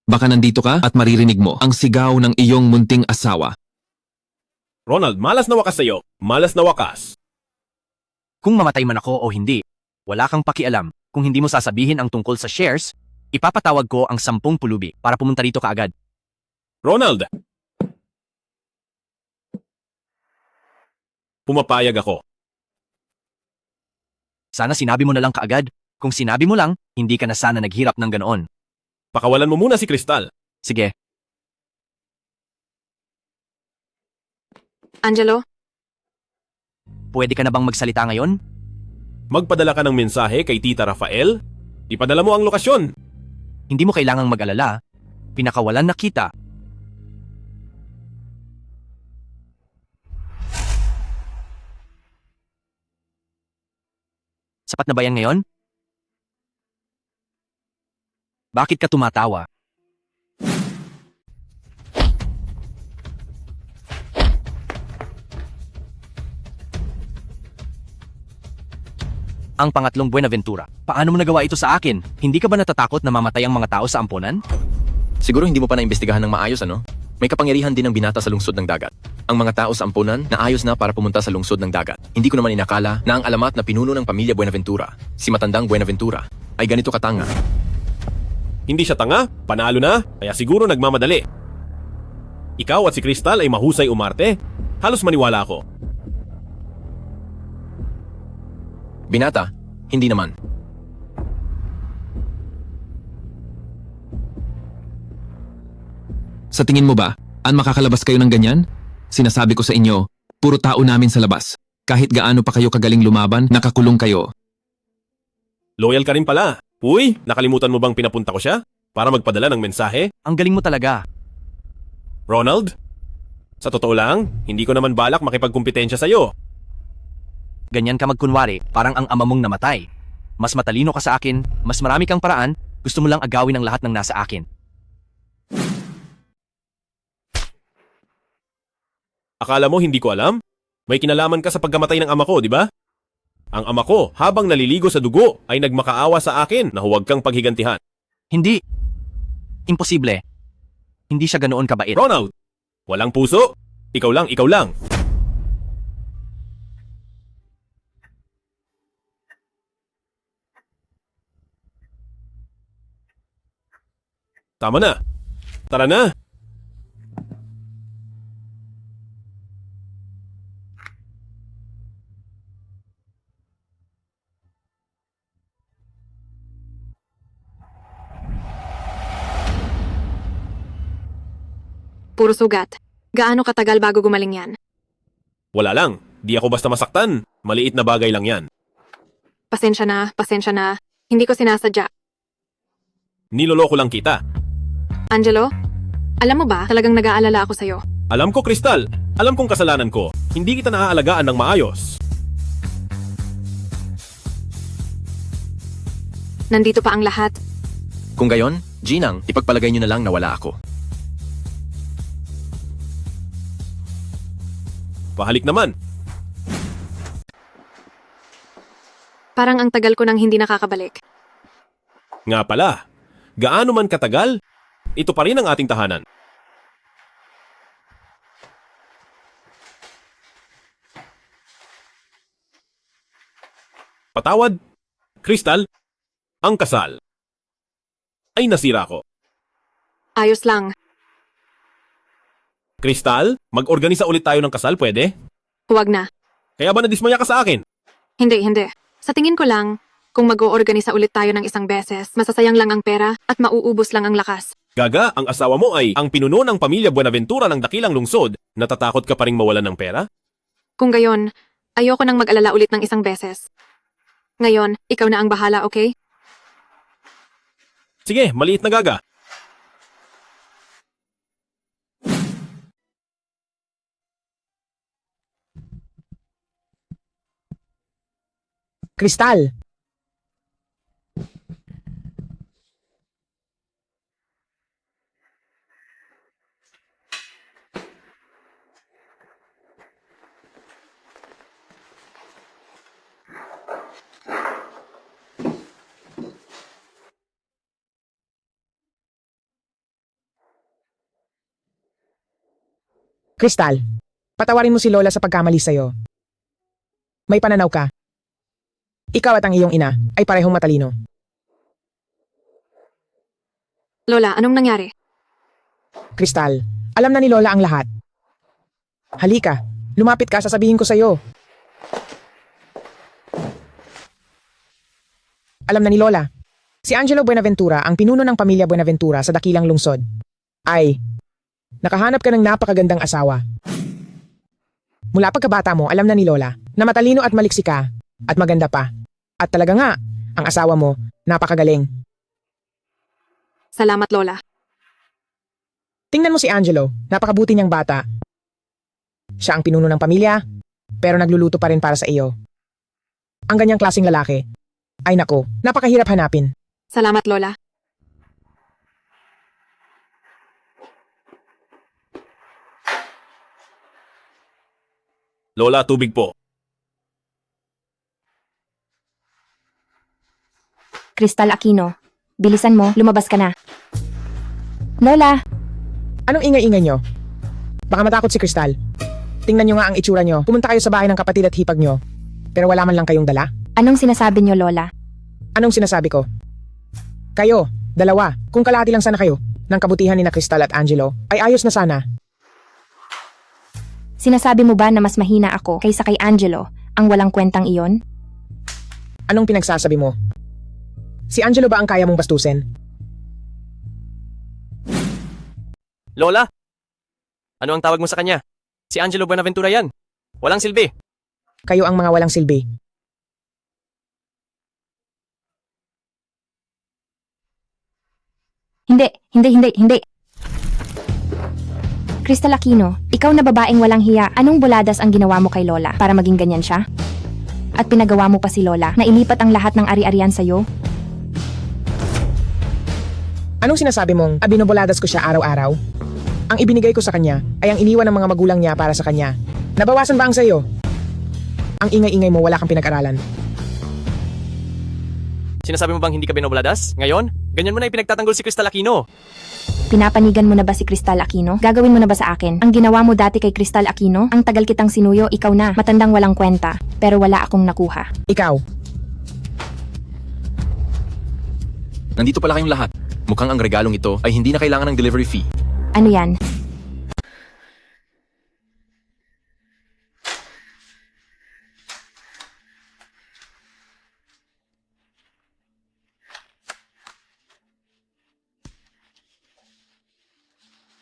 baka nandito ka at maririnig mo ang sigaw ng iyong munting asawa. Ronald, malas na wakas sa'yo. Malas na wakas. Kung mamatay man ako o hindi, wala kang pakialam. Kung hindi mo sasabihin ang tungkol sa shares, ipapatawag ko ang 10 pulubi para pumunta rito kaagad. Ronald! Pumapayag ako. Sana sinabi mo na lang kaagad. Kung sinabi mo lang, hindi ka na sana naghirap ng ganoon. Pakawalan mo muna si Crystal. Sige. Angelo, Pwede ka na bang magsalita ngayon? Magpadala ka ng mensahe kay Tita Rafael. Ipadala mo ang lokasyon. Hindi mo kailangang mag-alala. Pinakawalan na kita. Sapat na ba yan ngayon? Bakit ka tumatawa? Ang pangatlong Buenaventura. Paano mo nagawa ito sa akin? Hindi ka ba natatakot na mamatay ang mga tao sa ampunan? Siguro hindi mo pa naimbestigahan ng maayos, ano? May kapangyarihan din ng binata sa lungsod ng dagat. Ang mga tao sa ampunan naayos na para pumunta sa lungsod ng dagat. Hindi ko naman inakala na ang alamat na pinuno ng pamilya Buenaventura, si Matandang Buenaventura, ay ganito katanga. Hindi siya tanga, panalo na, kaya siguro nagmamadali. Ikaw at si Crystal ay mahusay umarte. Halos maniwala ako. Binata, hindi naman. Sa tingin mo ba, an makakalabas kayo ng ganyan? Sinasabi ko sa inyo, puro tao namin sa labas. Kahit gaano pa kayo kagaling lumaban, nakakulong kayo. Loyal ka rin pala. Uy, nakalimutan mo bang pinapunta ko siya? Para magpadala ng mensahe? Ang galing mo talaga. Ronald? Sa totoo lang, hindi ko naman balak makipagkumpetensya sa'yo. Ganyan ka magkunwari, parang ang ama mong namatay. Mas matalino ka sa akin, mas marami kang paraan, gusto mo lang agawin ang lahat ng nasa akin. Akala mo hindi ko alam? May kinalaman ka sa pagkamatay ng ama ko, di ba? Ang ama ko, habang naliligo sa dugo, ay nagmakaawa sa akin na huwag kang paghigantihan. Hindi. Imposible. Hindi siya ganoon kabait. Ronald! Walang puso? Ikaw lang, ikaw lang. Tama na. Tara na. puro sugat. Gaano katagal bago gumaling yan? Wala lang. Di ako basta masaktan. Maliit na bagay lang yan. Pasensya na, pasensya na. Hindi ko sinasadya. Niloloko lang kita. Angelo, alam mo ba, talagang nag-aalala ako sa'yo. Alam ko, Crystal. Alam kong kasalanan ko. Hindi kita naaalagaan ng maayos. Nandito pa ang lahat. Kung gayon, Ginang, ipagpalagay nyo na lang na wala ako. Pahalik naman. Parang ang tagal ko nang hindi nakakabalik. Nga pala, gaano man katagal, ito pa rin ang ating tahanan. Patawad, Crystal, ang kasal ay nasira ko. Ayos lang. Crystal, mag-organisa ulit tayo ng kasal, pwede? Huwag na. Kaya ba nadismaya ka sa akin? Hindi. Sa tingin ko lang, kung mag-oorganisa ulit tayo ng isang beses, masasayang lang ang pera at mauubos lang ang lakas. Gaga, ang asawa mo ay ang pinuno ng pamilya Buenaventura ng dakilang lungsod. Natatakot ka pa ring mawalan ng pera? Kung gayon, ayoko nang mag-alala ulit ng isang beses. Ngayon, ikaw na ang bahala, okay? Sige, maliit na gaga. Kristal! Kristal, patawarin mo si Lola sa pagkamali sa'yo. May pananaw ka. Ikaw at ang iyong ina ay parehong matalino. Lola, anong nangyari? Kristal, alam na ni Lola ang lahat. Halika, lumapit ka, sasabihin ko sa'yo. Alam na ni Lola, si Angelo Buenaventura, ang pinuno ng pamilya Buenaventura sa dakilang lungsod, ay nakahanap ka ng napakagandang asawa. Mula pagkabata mo, alam na ni Lola na matalino at maliksi ka at maganda pa. At talaga nga, ang asawa mo, napakagaling. Salamat, Lola. Tingnan mo si Angelo, napakabuti niyang bata. Siya ang pinuno ng pamilya, pero nagluluto pa rin para sa iyo. Ang ganyang klaseng lalaki, ay nako, napakahirap hanapin. Salamat, Lola. Lola, tubig po. Kristal Aquino, bilisan mo, lumabas ka na. Lola! Anong ingay-ingay nyo? Baka matakot si Kristal. Tingnan nyo nga ang itsura nyo. Pumunta kayo sa bahay ng kapatid at hipag nyo. Pero wala man lang kayong dala. Anong sinasabi nyo, Lola? Anong sinasabi ko? Kayo, dalawa, kung kalahati lang sana kayo ng kabutihan ni na Kristal at Angelo, ay ayos na sana. Sinasabi mo ba na mas mahina ako kaysa kay Angelo, ang walang kwentang iyon? Anong pinagsasabi mo? Si Angelo ba ang kaya mong bastusin? Lola! Ano ang tawag mo sa kanya? Si Angelo Buenaventura yan. Walang silbi. Kayo ang mga walang silbi. Hindi. Kristal Aquino, ikaw na babaeng walang hiya, anong buladas ang ginawa mo kay Lola para maging ganyan siya? At pinagawa mo pa si Lola na ilipat ang lahat ng ari-arian sa'yo? Anong sinasabi mong binoboladas ko siya araw-araw? Ang ibinigay ko sa kanya ay ang iniwan ng mga magulang niya para sa kanya. Nabawasan ba ang sayo? Ang ingay-ingay mo, wala kang pinag-aralan. Sinasabi mo bang hindi ka binobladas? Ngayon, ganyan mo na ipinagtatanggol si Kristal Aquino. Pinapanigan mo na ba si Kristal Aquino? Gagawin mo na ba sa akin? Ang ginawa mo dati kay Kristal Aquino? Ang tagal kitang sinuyo, ikaw na. Matandang walang kwenta. Pero wala akong nakuha. Ikaw. Nandito pala kayong lahat. Mukhang ang regalong ito ay hindi na kailangan ng delivery fee. Ano yan?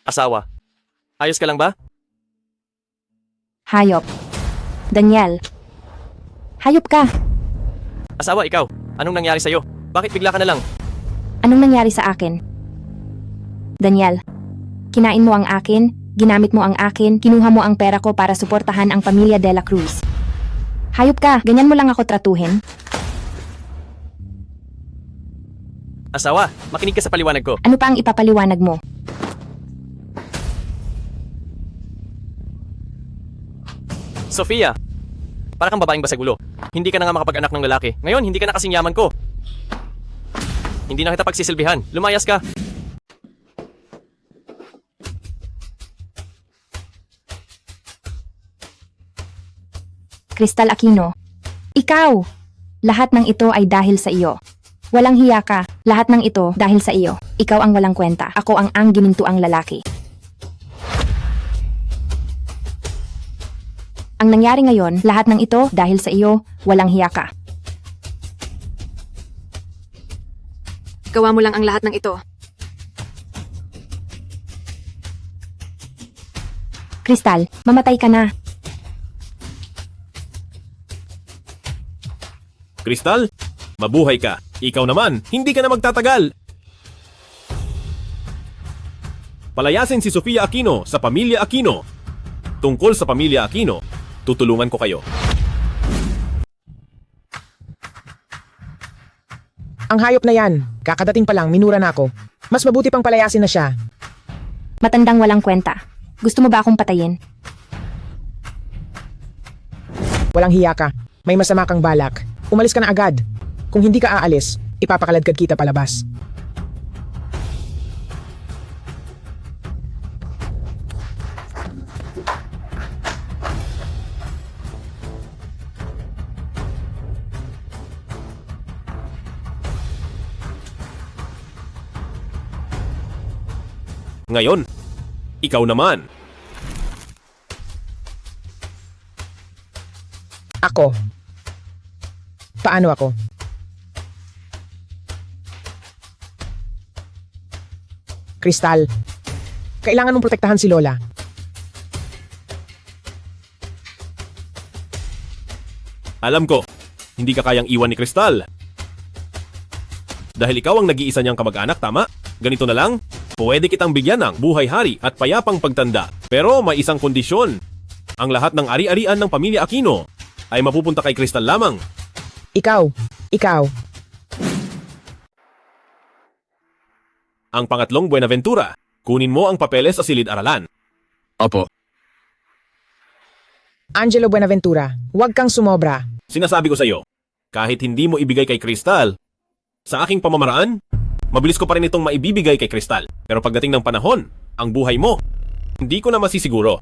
Asawa. Ayos ka lang ba? Hayop. Daniel. Hayop ka. Asawa, ikaw. Anong nangyari sa'yo? Bakit bigla ka na lang? Anong nangyari sa akin? Daniel. Kinain mo ang akin, ginamit mo ang akin, kinuha mo ang pera ko para suportahan ang pamilya De La Cruz. Hayop ka, ganyan mo lang ako tratuhin? Asawa, makinig ka sa paliwanag ko. Ano pa ang ipapaliwanag mo? Sofia, para kang babaeng basagulo. Hindi ka na nga makapag-anak ng lalaki. Ngayon, hindi ka na kasing yaman ko. Hindi na kita pagsisilbihan. Lumayas ka. Kristal Aquino. Ikaw! Lahat ng ito ay dahil sa iyo. Walang hiya ka. Lahat ng ito dahil sa iyo. Ikaw ang walang kwenta. Ako ang ginintuang lalaki. Ang nangyari ngayon, lahat ng ito dahil sa iyo, walang hiya ka. Gawa mo lang ang lahat ng ito. Kristal, mamatay ka na. Kristal, mabuhay ka. Ikaw naman, hindi ka na magtatagal. palayasin si Sofia Aquino sa pamilya Aquino. Tungkol sa pamilya Aquino, tutulungan ko kayo. Ang hayop na yan, kakadating pa lang, minura na ako. Mas mabuti pang palayasin na siya. Matandang walang kwenta. Gusto mo ba akong patayin? Walang hiya ka. May masama kang balak. Umalis ka na agad. Kung hindi ka aalis, ipapakaladkad kita palabas. Ngayon, ikaw naman. Ako. Paano ako? Crystal, kailangan mong protektahan si Lola. Alam ko, hindi ka kayang iwan ni Crystal. Dahil ikaw ang nag-iisa niyang kamag-anak, tama? Ganito na lang, pwede kitang bigyan ng buhay hari at payapang pagtanda. Pero may isang kondisyon. Ang lahat ng ari-arian ng pamilya Aquino ay mapupunta kay Crystal lamang. Ikaw. Ang pangatlong Buenaventura, kunin mo ang papeles sa silid-aralan. Opo. Angelo Buenaventura, huwag kang sumobra. Sinasabi ko sa iyo, kahit hindi mo ibigay kay Crystal, sa aking pamamaraan, mabilis ko pa rin itong maibibigay kay Crystal. Pero pagdating ng panahon, ang buhay mo, hindi ko na masisiguro.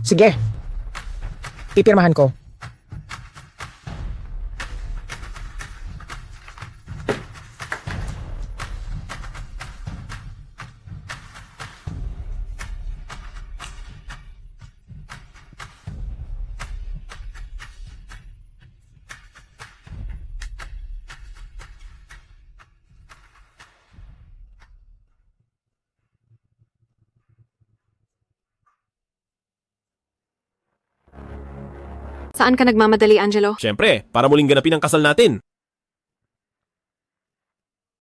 Sige. Pipirmahan ko. Saan ka nagmamadali, Angelo? Siyempre, para muling ganapin ang kasal natin.